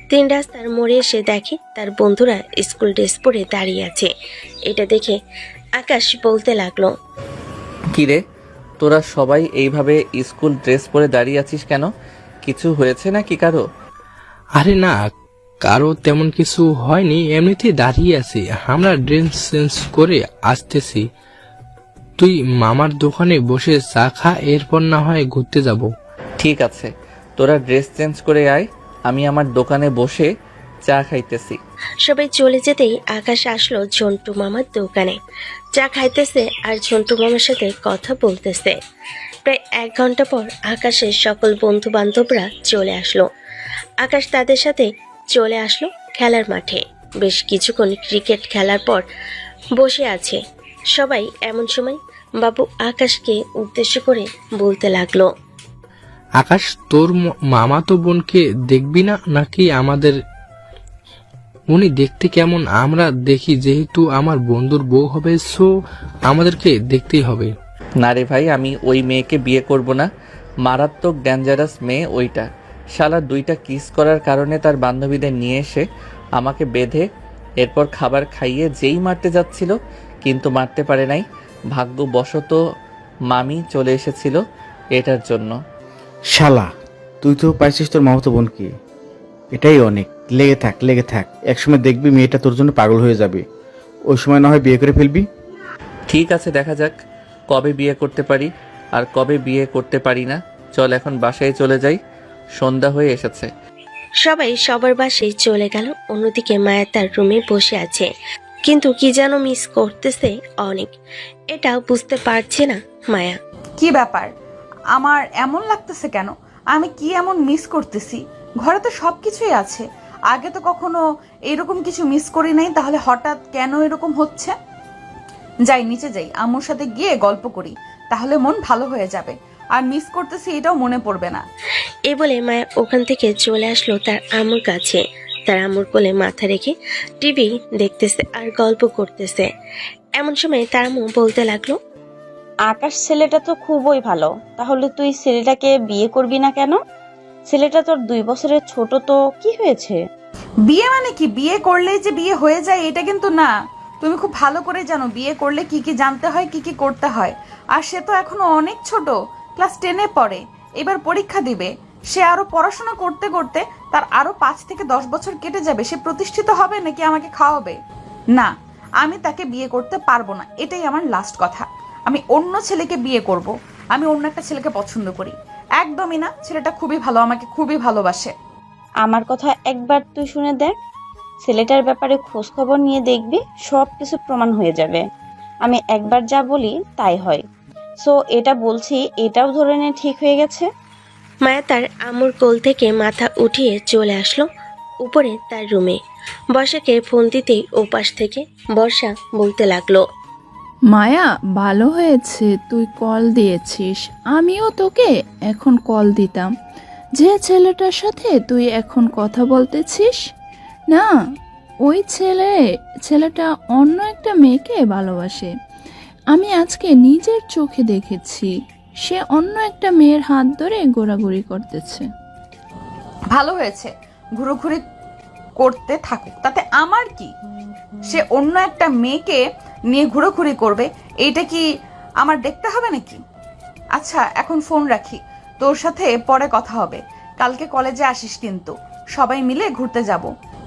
3 রাস্তার মোড়ে এসে দেখে তার বন্ধুরা স্কুল ড্রেস পরে দাঁড়িয়ে আছে। এটা দেখে আকাশ বলতে লাগলো, কিরে, তোরা সবাই এইভাবে স্কুল ড্রেস পরে দাঁড়িয়ে আছিস কেন? কিছু হয়েছে নাকি কারো? আরে না, কারো তেমন কিছু হয়নি, এমনিতেই দাঁড়িয়ে আছি। আমরা ড্রেস চেঞ্জ করে আসতেছি। তুই মামার দোকানে বসে চা খা, এরপর না হয় ঘুরতে যাব। ঠিক আছে, তোরা ড্রেস চেঞ্জ করে আয়, আমি আমার দোকানে বসে চা খাইতেছি। সবাই চলে যেতেই আকাশ আসলো ঝন্টু মামার দোকানে। চা খাইতেছে আর ঝন্টু মামার সাথে কথা বলতেছে। প্রায় 1 ঘন্টা পর আকাশের সকল বন্ধু বান্ধবরা চলে আসলো। আকাশ তাদের সাথে চলে আসলো খেলার মাঠে। বেশ কিছুক্ষণ ক্রিকেট খেলার পর বসে আছে সবাই। এমন সময় বাবু আকাশকে উদ্দেশ্য করে বলতে লাগলো, আকাশ, তোর মামাতো বোনকে দেখবি না নাকি? আমাদের উনি দেখতে কেমন আমরা দেখি, যেহেতু আমার বন্ধুর বউ হবে, সো আমাদেরকে দেখতেই হবে। না রে ভাই, আমি ওই মেয়েকে বিয়ে করব না। মারাত্মক ডেঞ্জারাস মেয়ে ওইটা। শালা 2টা কিস করার কারণে তার বান্ধবীদের নিয়ে এসে আমাকে বেঁধে এরপর খাবার খাইয়ে যেই মারতে যাচ্ছিল, কিন্তু মারতে পারে নাই। ভাগ্যবশত মামি চলে এসেছিল এটার জন্য। শালা, তুই তো পাইছিস তোর মামাতো বোনকে, এটাই অনেক। লেগে থাক, লেগে থাক, একসময় দেখবি মেয়েটা তোর জন্য পাগল হয়ে যাবে। ওই সময় না হয় বিয়ে করে ফেলবি। ঠিক আছে, দেখা যাক কবে বিয়ে করতে পারি আর কবে বিয়ে করতে পারি না। চল এখন বাসায় চলে যাই, সন্ধ্যা হয়ে এসেছে। সবাই সবার বাসায় চলে গেল। অন্যদিকে মায়া তার রুমে বসে আছে, কিন্তু কি যেন মিস করতেছে অনেক। এটা বুঝতে পারছে না মায়া। কি ব্যাপার, আমার এমন লাগতেছে কেন? আমি কি এমন মিস করতেছি? ঘরে তো সবকিছুই আছে, আগে তো কখনো এরকম কিছু মিস করি নাই, তাহলে হঠাৎ কেন এরকম হচ্ছে? যাই, নিচে যাই, আম্মুর সাথে গিয়ে গল্প করি, তাহলে মন ভালো হয়ে যাবে, আর মিস করতেছি এটাও মনে পড়বে না। এই বলে মায়া ওখান থেকে চলে আসলো তার আম্মুর কাছে। তার আম্মুর কোলে মাথা রেখে টিভি দেখতেছে আর গল্প করতেছে। এমন সময় তার আম্মু বলতে লাগলো, আকাশ ছেলেটা তো খুবই ভালো, তাহলে তুই ছেলেটাকে বিয়ে করবি না কেন? ছেলেটা তোর 2 বছরের ছোট, তো কি হয়েছে? বিয়ে মানে কি? বিয়ে করলেই যে বিয়ে হয়ে যায় এটা কিন্তু না। তুমি খুব ভালো করে জানো বিয়ে করলে কি কি জানতে হয়, কি কি করতে হয়। আর সে তো এখনো অনেক ছোট, ক্লাস 10-এ পড়ে, এবার পরীক্ষা দিবে। সে আরো পড়াশোনা করতে করতে তার আরো 5 থেকে 10 বছর কেটে যাবে। সে প্রতিষ্ঠিত হবে নাকি আমাকে খাওয়াবে? না, আমি তাকে বিয়ে করতে পারবো না, এটাই আমার লাস্ট কথা। আমি অন্য ছেলেকে বিয়ে করব। আমি অন্য একটা ছেলেকে পছন্দ করি। একদমই না, ছেলেটা খুবই ভালো, আমাকে খুবই ভালোবাসে। আমার কথা একবার তুই শুনে দেখ, ছেলেটার ব্যাপারে খোঁজ খবর নিয়ে দেখবি, সব কিছু প্রমাণ হয়ে যাবে। আমি একবার যা বলি তাই হয়। সো এটা বলছি, এটাও ধরে নে ঠিক হয়ে গেছে। মায়া তার আম্মুর কোল থেকে মাথা উঠিয়ে চলে আসলো উপরে তার রুমে। বর্ষাকে ফোন দিতেই ওপাশ থেকে বর্ষা বলতে লাগলো, মায়া, ভালো হয়েছে তুই কল দিয়েছিস। আমিও তোকে এখন কল দিতাম। যে ছেলেটার সাথে তুই এখন কথা বলতেছিস না, ওই ছেলেটা অন্য একটা মেয়েকে ভালোবাসে। আমি আজকে নিজের চোখে দেখেছি, সে অন্য একটা মেয়ের হাত ধরে ঘোরাঘুরি করতেছে। ভালো হয়েছে, ঘুরোঘুরি করতে থাকুক, তাতে আমার কি? সে অন্য একটা মেয়েকে নিয়ে ঘুরোঘুরি করবে, এইটা কি আমার দেখতে হবে নাকি? আচ্ছা, এখন ফোন রাখি, তোর সাথে পরে কথা হবে। কালকে কলেজে আসিস কিন্তু, সবাই মিলে ঘুরতে যাব।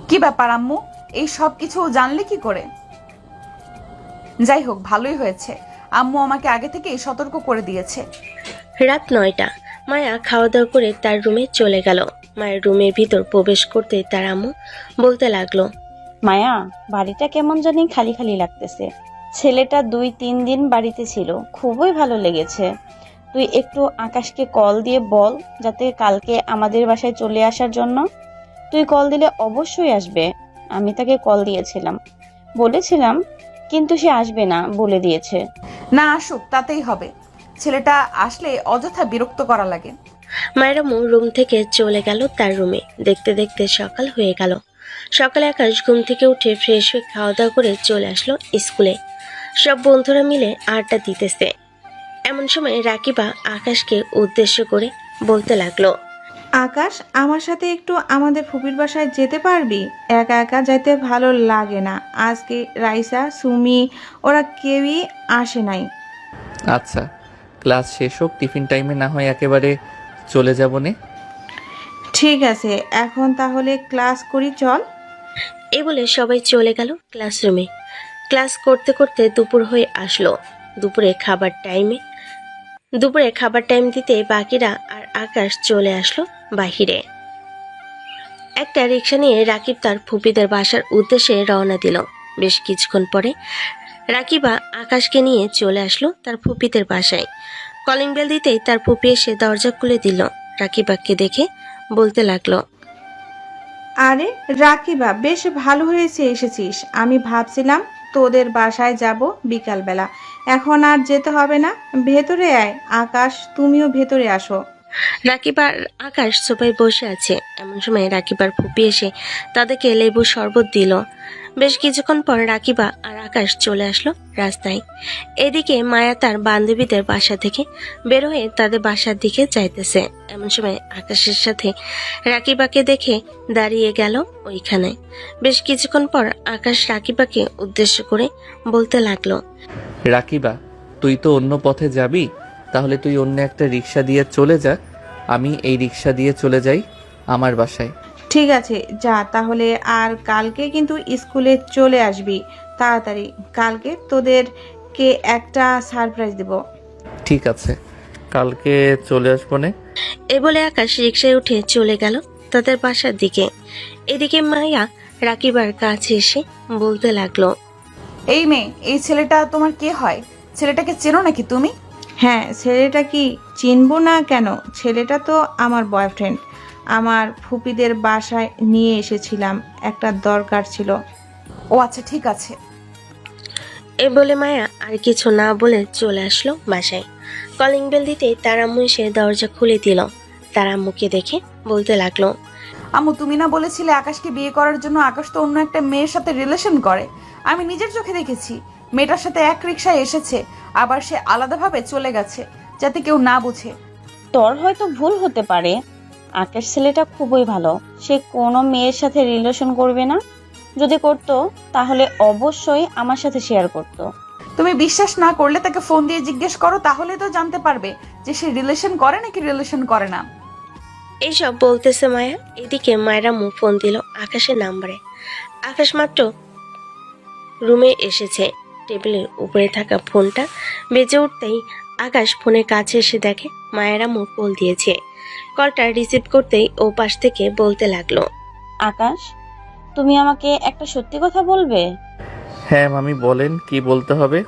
কি ব্যাপার আম্মু, এই সব কিছু জানলে কি করে? যাই হোক, ভালোই হয়েছে, আম্মু আমাকে আগে থেকেই সতর্ক করে দিয়েছে। রাত 9টা। মায়া খাওয়া দাওয়া করে তার রুমে চলে গেল। মায়ের রুমের ভিতর প্রবেশ করতে তার আম্মু বলতে লাগলো, মায়া, বাড়িটা কেমন জানি খালি খালি লাগতেছে। ছেলেটা 2-3 দিন বাড়িতে ছিল, খুবই ভালো লেগেছে। তুই একটু আকাশকে কল দিয়ে বল যাতে কালকে আমাদের বাসায় চলে আসার জন্য। তুই কল দিলে অবশ্যই আসবে। আমি তাকে কল দিয়েছিলাম, বলেছিলাম, কিন্তু সে আসবে না বলে দিয়েছে। না আসুক, তাতেই হবে। ছেলেটা আসলে অযথা বিরক্ত করা লাগে। মায়ের আম্মু রুম থেকে চলে গেল তার রুমে। দেখতে দেখতে সকাল হয়ে গেল। সকালে আকাশ ঘুম থেকে উঠে ফ্রেশ হয়ে খাওয়া দাওয়া করে চলে আসলো স্কুলে। সব বন্ধুরা মিলে আড্ডা দিতেছে। এমন সময় রাকিবা আকাশকে উদ্দেশ্য করে বলতে লাগলো, আকাশ, আমার সাথে একটু আমাদের ফুপির বাসায় যেতে পারবি? একা একা যেতে ভালো লাগে না। আজকে রাইসা, সুমি ওরা কেউই আসে নাই। আচ্ছা, ক্লাস শেষ হোক, টিফিন টাইমে না হয় একেবারে চলে যাব নে। ঠিক আছে, এখন তাহলে ক্লাস করি, চল। এই বলে সবাই চলে গেল ক্লাসরুমে। ক্লাস করতে করতে দুপুর হয়ে আসলো। দুপুরে খাবার টাইম দিতে বাকিরা আর আকাশ চলে আসলো বাহিরে। একটা রিক্সা নিয়ে রাকিব তার ফুপিদের বাসার উদ্দেশ্যে রওনা দিল। বেশ কিছুক্ষণ পরে রাকিবা আকাশকে নিয়ে চলে আসলো তার ফুপিদের বাসায়। কলিং বেল দিতেই তার ফুপি এসে দরজা খুলে দিল। রাকিবাকে দেখে বলতে লাগলো, আরে রাকিবা, বেশ ভালো হয়েছে এসেছিস। আমি ভাবছিলাম তোদের বাসায় যাব বিকালবেলা। এখন আর যেতে হবে না, ভেতরে আয়। আকাশ, তুমিও ভেতরে আসো। রাকিব আর আকাশ সোফায় বসে আছে। এমন সময় রাকিবার ফুপি এসে তাদেরকে লেবুর শরবত দিল। বেশ কিছুক্ষণ পর রাকিবা আর আকাশ চলে আসলো রাস্তায়। এদিকে মায়া তার বান্ধবীদের বাসা থেকে বের হয়ে তাদের বাসার দিকে যাইতেছে। এমন সময় আকাশের সাথে রাকিবাকে দেখে দাঁড়িয়ে গেল ওইখানে। বেশ কিছুক্ষণ পর আকাশ রাকিবাকে উদ্দেশ্য করে বলতে লাগলো, রাকিবা, তুই তো অন্য পথে যাবি, তাহলে তুই অন্য একটা রিক্সা দিয়ে চলে যা, আমি এই রিক্সা দিয়ে চলে যাই আমার বাসায়। ঠিক আছে, যা তাহলে। আর কালকে কিন্তু স্কুলে চলে আসবি তাড়াতাড়ি। কালকে তোদেরকে একটা সারপ্রাইজ দেব। ঠিক আছে, কালকে চলে আসবো নে। এ বলে আকাশ রিকশায় উঠে চলে গেল তাদের বাসার দিকে। এদিকে মায়া রাকিবার কাছে এসে বলতে লাগলো, এই মেয়ে, এই ছেলেটা তোমার কে হয়? ছেলেটাকে চেনো নাকি তুমি? হ্যাঁ, ছেলেটা কি চিনবো না কেন? ছেলেটা তো আমার বয়ফ্রেন্ড। আমার ফুপিদের বাসায় নিয়ে এসেছিলাম, একটা দরকার ছিল। ও আচ্ছা, ঠিক আছে। এ বলে মায়া আর কিছু না বলে চলে আসলো বাসায়। কলিং বেল দিতেই তার আম্মু এসে দরজা খুলে দিল। তার আম্মুকে দেখে বলতে লাগলো, আম্মু, তুমি না বলেছিলে আকাশকে বিয়ে করার জন্য? আকাশ তো অন্য একটা মেয়ের সাথে রিলেশন করে, আমি নিজের চোখে দেখেছি। মেয়েটার সাথে এক রিক্সায় এসেছে, আবার সে আলাদাভাবে চলে গেছে, যাতে কেউ না বুঝে। তোর হয়তো ভুল হতে পারে। আকাশ ছেলেটা খুবই ভালো, সে কোনো মেয়ের সাথে রিলেশন করবে না। যদি করতো তাহলে অবশ্যই আমার সাথে শেয়ার করতো। তুমি বিশ্বাস না করলে তাকে ফোন দিয়ে জিজ্ঞেস করো, তাহলে তো জানতে পারবে যে সে রিলেশন করে নাকি রিলেশন করে না। এইসব বলতেছে মায়া, এদিকে মায়েরা মুখ ফোন দিল আকাশের নাম্বারে। আকাশ মাত্র রুমে এসেছে, টেবিলের উপরে থাকা ফোনটা বেজে উঠতেই আকাশ ফোনের কাছে এসে দেখে মায়েরা মুখ কল দিয়েছে। কলটা রিসিভ করতেই ও পাশ থেকে বলতে লাগলো, আকাশ, তুমি আমাকে একটা সত্যি কথা বলবে? হ্যাঁ মামি বলেন, কি বলতে হবে?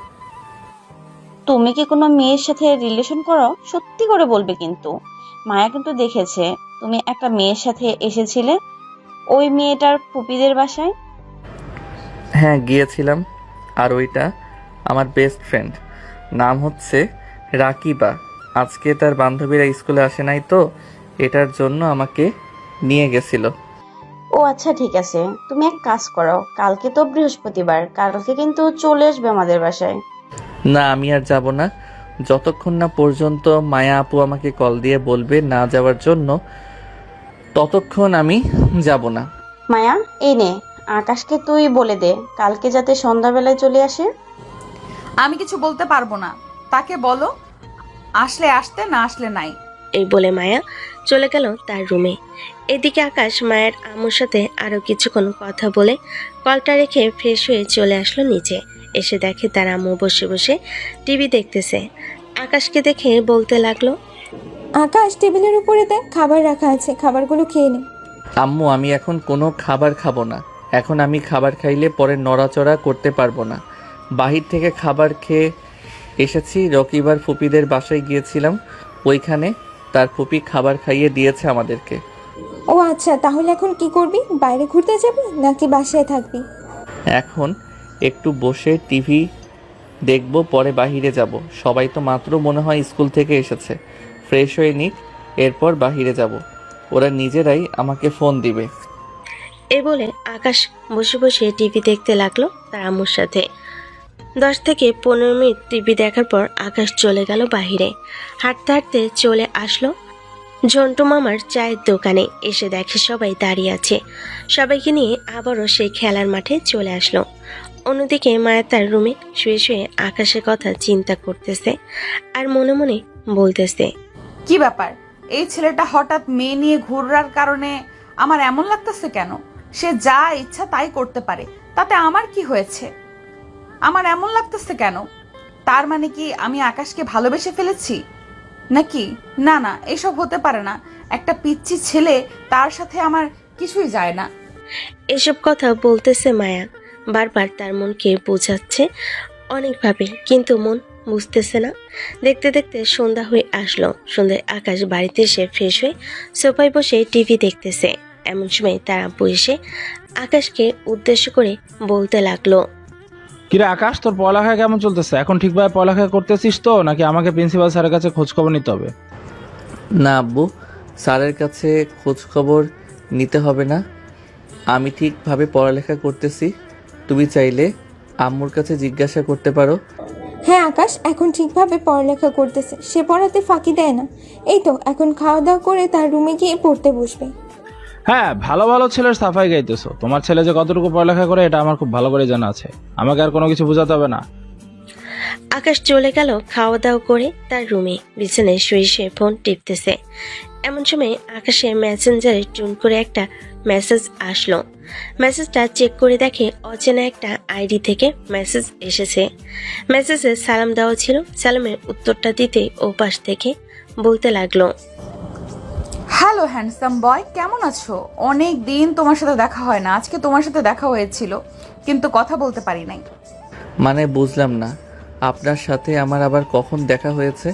তুমি কি কোনো মেয়ের সাথে রিলেশন করো? সত্যি করে বলবে কিন্তু। মায়া কিন্তু দেখেছে তুমি একটা মেয়ের সাথে এসেছিলে ওই মেয়েটার ফুপিদের বাসায়। হ্যাঁ গিয়েছিলাম, আর ওইটা আমার বেস্ট ফ্রেন্ড, নাম হচ্ছে রাকিবা। আজকে তার বান্ধবীরা স্কুলে আসে নাই তো, এটার জন্য আমাকে নিয়ে গেছিল। ও আচ্ছা ঠিক আছে, তুমি এক কাজ করো, কালকে তো বৃহস্পতিবার, কালকে কিন্তু চলে আসবে আমাদের বাসায়। না আমি আর যাব না, যতক্ষণ না পর্যন্ত মায়া আপু আমাকে কল দিয়ে বলবে না যাওয়ার জন্য, ততক্ষণ আমি যাব না। মায়া, এই নে, আকাশকে তুই বলে দে কালকে যাতে সন্ধ্যাবেলায় চলে আসে। আমি কিছু বলতে পারবো না, তাকে বলো আসলে আসতে, না আসলে নাই। এই বলে মায়া চলে গেল তার রুমে। এদিকে আকাশ মায়ের আম্মুর সাথে আরো কিছুক্ষণ কথা বলে কলটা রেখে ফ্রেশ হয়ে চলে আসলো নিচে। এসে দেখে তার আম্মু বসে বসে টিভি দেখতেছে। আকাশকে দেখে বলতে লাগলো, আকাশ, টেবিলের উপরে দেখ খাবার রাখা আছে, খাবারগুলো খেয়ে নে। আম্মু আমি এখন কোনো খাবার খাবো না, এখন আমি খাবার খাইলে পরে নড়াচড়া করতে পারবো না। বাহির থেকে খাবার খেয়ে এসেছি, রকিবার ফুপিদের বাসায় গিয়েছিলাম, ওইখানে তার ফুপি খাবার খাইয়ে দিয়েছে আমাদেরকে। ও আচ্ছা, তাহলে এখন কি করবি? বাইরে ঘুরতে যাবি নাকি বাসায় থাকবি? এখন একটু বসে টিভি দেখবো, পরে বাহিরে যাব। সবাই তো মাত্র মনে হয় স্কুল থেকে এসেছে, ফ্রেশ হয়ে নিক, এরপর বাহিরে যাব। ওরা নিজেরাই আমাকে ফোন দিবে। এ বলে আকাশ বসে বসে টিভি দেখতে লাগলো তার আম্মুর সাথে। 10 থেকে 15 মিনিট টিভি দেখার পর আকাশ চলে গেল বাহিরে। হাঁটতে হাঁটতে চলে আসলো ঝন্টু মামার চায়ের দোকানে। এসে দেখে সবাই দাঁড়িয়ে আছে, সবাইকে নিয়ে আবারও সেই খেলার মাঠে চলে আসলো। অন্যদিকে মায়া তার রুমে শুয়ে শুয়ে আকাশের কথা চিন্তা করতেছে আর মনে মনে বলতেছে, কি ব্যাপার, এই ছেলেটা হঠাৎ মেয়ে নিয়ে ঘুরার কারণে আমার এমন লাগতেছে কেন? সে যা ইচ্ছা তাই করতে পারে, তাতে আমার কি হয়েছে? আমার এমন লাগতেছে কেন? তার মানে কি আমি আকাশকে ভালোবেসে ফেলেছি নাকি? না না, এসব হতে পারে না। একটা পিচ্চি ছেলে, তার সাথে আমার কিছুই যায় না। এসব কথা বলতেছে মায়া, বারবার তার মনকে বোঝাচ্ছে অনেকভাবে, কিন্তু মন বুঝতেছে না। দেখতে দেখতে সন্ধ্যা হয়ে আসলো। সন্ধ্যায় আকাশ বাড়িতে এসে ফ্রেশ হয়ে সোফায় বসে টিভি দেখতেছে। এমন সময় তার আব্বু এসে আকাশকে উদ্দেশ্য করে বলতে লাগলো, কিরে আকাশ, তোর পড়ালেখা কেমন চলতেছে? এখন ঠিকভাবে পড়ালেখা করতেছিস তো, নাকি আমাকে প্রিন্সিপাল স্যারের কাছে খোঁজ খবর নিতে হবে? না আব্বু, স্যারের কাছে খোঁজ খবর নিতে হবে না, আমি ঠিকভাবে পড়ালেখা করতেছি। তুমি চাইলে আম্মুর কাছে জিজ্ঞাসা করতে পারো। হ্যাঁ আকাশ এখন ঠিকভাবে পড়ালেখা করতেছে, সে পড়াতে ফাঁকি দেয় না। এই তো এখন খাওয়া দাওয়া করে তার রুমে গিয়ে পড়তে বসবে। হ্যাঁ, ভালো ভালো ছেলের সাফাই গাইতেছো। তোমার ছেলে যে কতটুকু পড়ালেখা করে এটা আমার খুব ভালো করে জানা আছে, আমাকে আর কোনো কিছু বোঝাতে হবে না। আকাশ চলে গেল খাওয়া দাওয়া করে তার রুমে। বিছানায় শুয়ে শুয়ে ফোন টিপতেছে। এমন সময় আকাশে মেসেঞ্জারে টুন করে একটা মেসেজ আসলো। মেসেজটা চেক করে দেখে অচেনা একটা আইডি থেকে মেসেজ এসেছে। মেসেজে সালাম দেওয়া ছিল। সালামের উত্তরটা দিতে ও পাশ থেকে বলতে লাগলো, হ্যালো হ্যান্ডসাম বয়, কেমন আছো? অনেক দিন তোমার সাথে দেখা হয় না, আজকে তোমার সাথে দেখা হয়েছিল, কিন্তু কথা বলতে পারি নাই। মানে বুঝলাম না, আপনার সাথে আমার আবার কখন দেখা হয়েছে?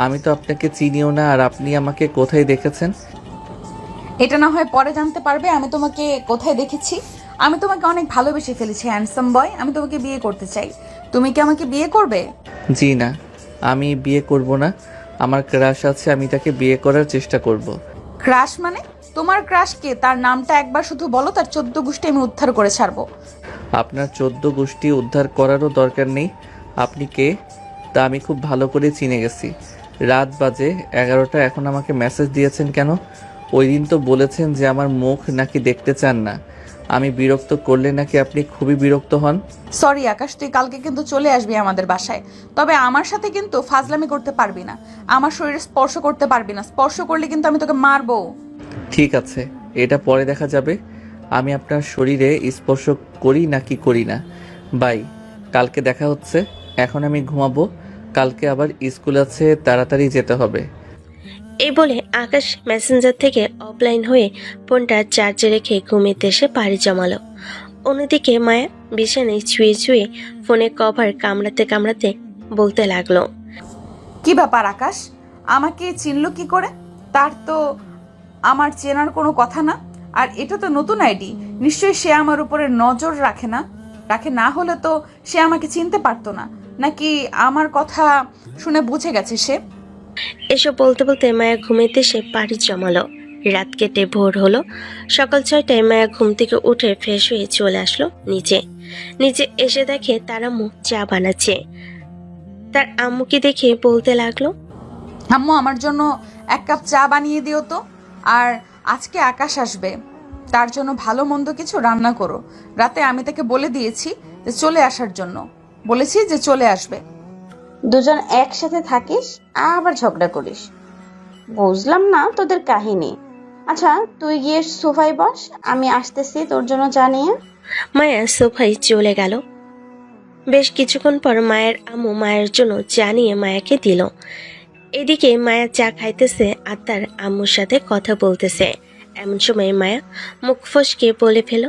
আমি তো আপনাকে চিনিও না, আর আপনি আমাকে কোথায় দেখেছেন? এটা না হয় পরে জানতে পারবে আমি তোমাকে কোথায় দেখেছি। আমি তোমাকে অনেক ভালোবেসে ফেলেছি হ্যান্ডসাম বয়, আমি তোমাকে বিয়ে করতে চাই। তুমি কি আমাকে বিয়ে করবে? জি না, আমি বিয়ে করব না, আমার ক্রাশ আছে, আমি তাকে বিয়ে করার চেষ্টা করব। ক্রাশ মানে? তোমার ক্রাশ কে? তার নামটা একবার শুধু বলো, তার 14 গোষ্ঠী আমি উদ্ধার করে ছাড়বো। আপনার 14 গোষ্ঠী উদ্ধার করারও দরকার নেই। আপনি কে তা আমি খুব ভালো করে চিনে গেছি। রাত বাজে 11টা, এখন আমাকে মেসেজ দিয়েছেন কেন? ওই দিন তো বলেছেন যে আমার মুখ নাকি দেখতে চান না, আমি বিরক্ত করলে নাকি আপনি খুবই বিরক্ত হন? সরি আকাশ, তুই কালকে কিন্তু চলে আসবি আমাদের বাসায়। তবে আমার সাথে কিন্তু ফাজলামি করতে পারবি না, আমার শরীরে স্পর্শ করতে পারবি না। স্পর্শ করলে কিন্তু আমি তোকে মারবো। ঠিক আছে, এটা পরে দেখা যাবে আমি আপনার শরীরে স্পর্শ করি নাকি করি না। বাই, কালকে দেখা হচ্ছে। এখন আমি ঘুমাবো, কালকে আবার স্কুল আছে, তাড়াতাড়ি যেতে হবে। এই বলে আকাশ মেসেঞ্জার থেকে অফলাইন হয়ে ফোনটা চার্জে রেখে ঘুমিতে এসে পাড়ি জমালো। অন্যদিকে মায়া বিছানায় ছুঁয়ে ছুঁয়ে ফোনে কভার কামড়াতে কামড়াতে বলতে লাগলো, কি ব্যাপার আকাশ, আমাকে চিনলো কি করে? তার তো আমার চেনার কোনো কথা না। আর এটা তো নতুন আইডি, নিশ্চয়ই সে আমার উপরে নজর রাখে না হলে তো সে আমাকে চিনতে পারতো না। নাকি আমার কথা শুনে বুঝে গেছে সে? এসব বলতে বলতে মায়া ঘুমিতে এসে পাড়ি জমালো। রাত কেটে ভোর হলো। সকাল 6টায় মায়া ঘুম থেকে উঠে ফ্রেশ হয়ে চলে আসলো নিচে এসে দেখে তার আম্মু চা বানাচ্ছে। তার আম্মুকে দেখে বলতে লাগলো, আম্মু আমার জন্য 1 কাপ চা বানিয়ে দিও তো। আর আজকে আকাশ আসবে, তার জন্য ভালো মন্দ কিছু রান্না করো। রাতে আমি তাকে বলে দিয়েছি যে চলে আসার জন্য, বলেছি যে চলে আসবে। দুজন একসাথে থাকিস আবার ঝগড়া করিস, বুঝলাম না তোদের কাহিনী। আচ্ছা তুই গিয়ে সোফায় বস, আমি আসতেছি তোর জন্য চা নিয়ে। মায়া সোফায় চলে গেল। বেশ কিছুক্ষণ পর মায়ের আম্মু মায়ের জন্য চা নিয়ে মায়াকে দিল। এদিকে মায়া চা খাইতেছে আর তার আম্মুর সাথে কথা বলতেছে। এমন সময় মায়া মুখ ফসকে বলে ফেল,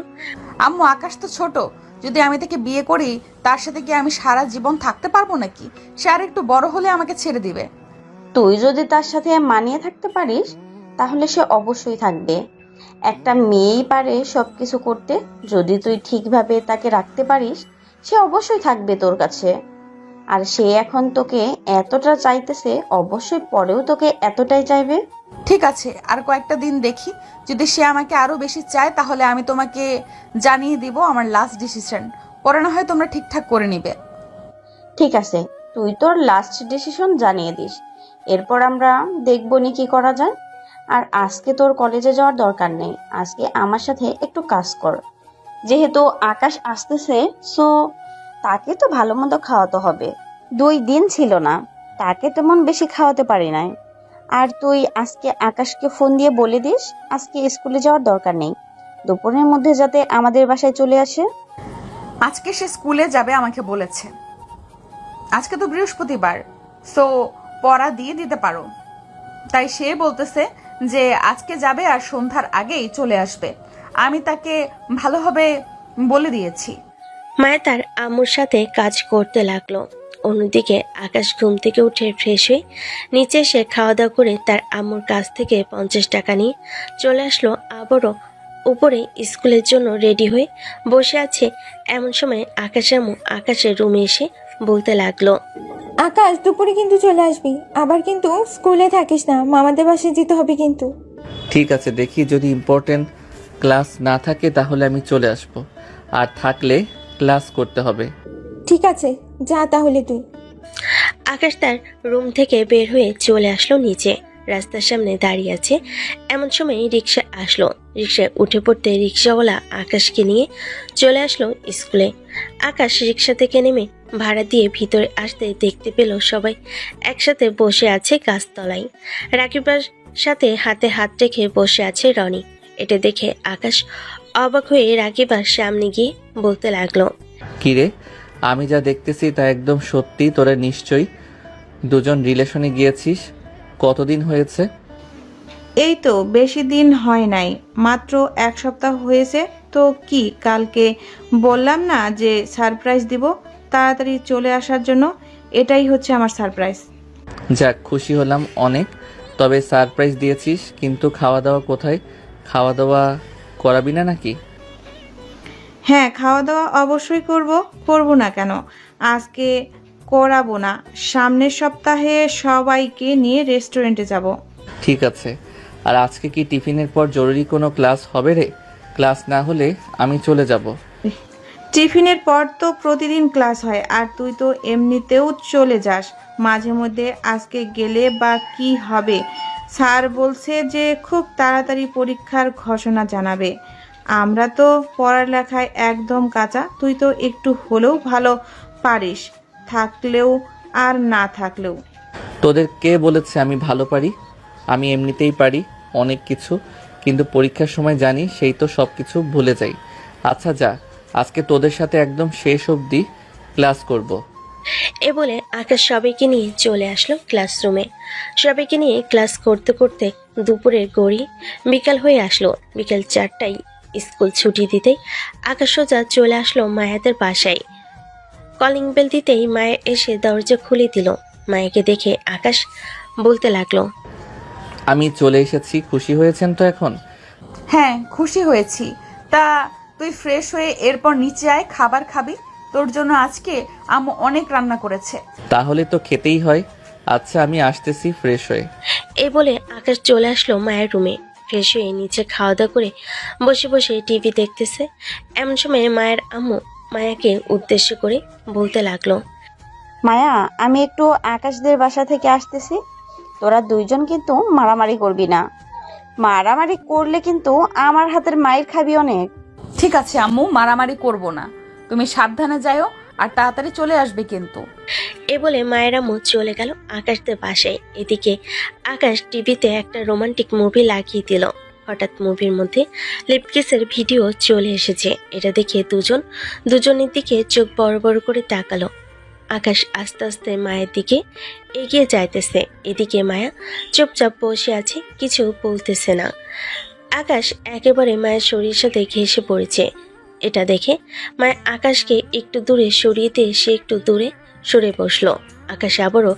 আম্মু আকাশ তো ছোট, যদি আমি তাকে বিয়ে করি তার সাথে কি আমি সারা জীবন থাকতে পারবো নাকি? সে আর একটু বড় হলে আমাকে ছেড়ে দিবে। তুই যদি তার সাথে মানিয়ে থাকতে পারিস তাহলে সে অবশ্যই থাকবে। একটা মেয়েই পারে সবকিছু করতে, যদি তুই ঠিকভাবে তাকে রাখতে পারিস সে অবশ্যই থাকবে তোর কাছে। আর সে এখন তোকে এতটা চাইতেছে, অবশ্যই পরেও তোকে এতটাই চাইবে। ঠিক আছে, আর কয়েকটা দিন দেখি, যদি সে আমাকে আরো বেশি চায় তাহলে আমি তোমাকে জানিয়ে দিব আমার লাস্ট ডিসিশন। পরে না হয় তোমরা ঠিকঠাক করে নিবে। ঠিক আছে, তুই তোর লাস্ট ডিসিশন জানিয়ে দিস, এরপর আমরা দেখবো নি কি করা যায়। আর আজকে তোর কলেজে যাওয়ার দরকার নেই, আজকে আমার সাথে একটু কাজ কর। যেহেতু আকাশ আসতেছে, সো তাকে তো ভালো মন্দ খাওয়াতে হবে। 2 দিন ছিল না, তাকে তেমন বেশি খাওয়াতে পারি নাই। আর তুই আজকে আকাশকে ফোন দিয়ে বলে দিস আজকে স্কুলে যাওয়ার দরকার নেই, দুপুরের মধ্যে যাতে আমাদের বাসায় চলে আসে। আজকে সে স্কুলে যাবে আমাকে বলেছে। আজকে তো বৃহস্পতিবার, সো পড়া দিয়ে দিতে পারো। তাই সে বলতেছে যে আজকে যাবে আর সন্ধ্যার আগেই চলে আসবে। আমি তাকে ভালোভাবে বলে দিয়েছি। মায়া তার আম্মুর সাথে কাজ করতে লাগলো। অন্যদিকে আকাশ ঘুম থেকে উঠে ফ্রেশ হয়ে নিচে এসে খাওয়া দাওয়া করে তার আম্মুর কাছ থেকে 50 টাকা নিয়ে চলে আসলো আবারও উপরে স্কুলের জন্য রেডি হয়ে বসে আছে। এমন সময় আকাশ আম্মু আকাশের রুমে এসে বলতে লাগলো, আকাশ দুপুরে কিন্তু চলে আসবি, আবার কিন্তু স্কুলে থাকিস না, মামাদের বাসায় যেতে হবে কিন্তু। ঠিক আছে, দেখি যদি ইম্পর্টেন্ট ক্লাস না থাকে তাহলে আমি চলে আসব, আর থাকলে ক্লাস করতে হবে। ঠিক আছে, যা তাহলে তুই। আকাশ তার রুম থেকে বের হয়ে চলে আসলো নিচে। রাস্তার সামনে দাঁড়িয়ে আছে। এমন সময় রিক্সা আসলো। রিক্সায় উঠে পড়তে রিক্সাওয়ালা আকাশকে নিয়ে চলে আসলো স্কুলে। আকাশ রিক্সা থেকে নেমে ভাড়া দিয়ে ভিতরে আসতে দেখতে পেল সবাই একসাথে বসে আছে গাছতলায়। রাকিবার সাথে হাতে হাত রেখে বসে আছে রনি। এটা দেখে আকাশ অবাক হয়ে রাকিবার সামনে গিয়ে বলতে লাগলো, কিরে, আমি যা দেখতেছি তা একদম সত্যি? তোরা নিশ্চয়ই দুজন রিলেশনে গিয়েছিস। কতদিন হয়েছে? এই তো বেশি দিন হয় নাই, মাত্র 1 সপ্তাহ হয়েছে। তো কি, কালকে বললাম না যে সারপ্রাইজ দিব, তাড়াতাড়ি চলে আসার জন্য। এটাই হচ্ছে আমার সারপ্রাইজ। যাক, খুশি হলাম অনেক। তবে সারপ্রাইজ দিয়েছিস, কিন্তু খাওয়া দাওয়া কোথায়? খাওয়া দাওয়া করাবি না নাকি? হ্যাঁ, খাওয়া দাওয়া অবশ্যই করব না কেন? আজকে করাবো না, সামনের সপ্তাহে সবাইকে নিয়ে রেস্টুরেন্টে যাব। ঠিক আছে। আর আজকে কি টিফিনের পর জরুরি কোনো ক্লাস হবে রে? ক্লাস না হলে আমি চলে যাব। টিফিনের পর তো প্রতিদিন ক্লাস হয়, আর তুই তো এমনিতেও চলে যাস মাঝে মধ্যে। আজকে গেলে বা কি হবে? স্যার বলছে যে খুব তাড়াতাড়ি পরীক্ষার ঘোষণা জানাবে। আমরা তো পড়ালেখায় একদম কাঁচা, তুই তো একটু হলেও ভালো পারিস, থাকলেও আর না থাকলেও। তোদের কে বলেছে আমি ভালো পারি? আমি এমনিতেই পারি অনেক কিছু, কিন্তু পরীক্ষার সময় জানি সেই তো সব কিছু ভুলে যাই। আচ্ছা যা, আজকে তোদের সাথে একদম শেষ অবধি ক্লাস করব। এ বলে আকাশ সবাইকে নিয়ে চলে আসলো ক্লাসরুমে। সবাইকে নিয়ে ক্লাস করতে করতে দুপুরের গড়ি বিকাল হয়ে আসলো। বিকাল 4টায় স্কুল ছুটি দিতেই আকাশ সোজা চলে আসলো মায়াদের বাসায়। কলিং বেল দিতেই মায়া এসে দরজা খুলে দিল। মায়াকে দেখে আকাশ বলতে লাগলো, আমি চলে এসেছি, খুশি হয়েছেন তো এখন? হ্যাঁ, খুশি হয়েছি। তা তুই ফ্রেশ হয়ে এরপর নিচে আয়, খাবার খাবি। তোর জন্য আজকে আম্মু অনেক রান্না করেছে। তাহলে তো খেতেই হয়। আচ্ছা আমি আসতেছি ফ্রেশ হয়ে। এই বলে আকাশ চলে আসলো মায়ের রুমে। ফ্রেশ হয়ে নিচে খাওয়া দাওয়া করে বসে বসে টিভি দেখতেছে। এমন সময় মায়ের আম্মু মায়াকে উদ্দেশ্য করে বলতে লাগলো, মায়া, আমি একটু আকাশদের বাসা থেকে আসতেছি। তোরা দুইজন কিন্তু মারামারি করবি না। মারামারি করলে কিন্তু আমার হাতের মায়ের খাবি অনেক। ঠিক আছে আম্মু, মারামারি করব না। তুমি সাবধানে যাও আর তাড়াতাড়ি চলে আসবে কিন্তু। এ বলে মায়ের আম্মু চলে গেল আকাশদের বাসায়। এদিকে আকাশ টিভিতে একটা রোমান্টিক মুভি লাগিয়ে দিল। হঠাৎ মুভির মধ্যে লিপকিসের ভিডিও চলে এসেছে। এটা দেখে দুজনের দিকে চোখ বড় বড় করে তাকালো। আকাশ আস্তে আস্তে মায়ের দিকে এগিয়ে যাইতেছে। এদিকে মায়া চুপচাপ বসে আছে, কিছু বলতেছে না। আকাশ একেবারে মায়ের শরীরের সাথে ঘেঁষে পড়েছে। এটা দেখে মায়া আকাশকে একটু দূরে সরিয়ে দিয়ে সে একটু দূরে সরে বসলো। আকাশ আবারও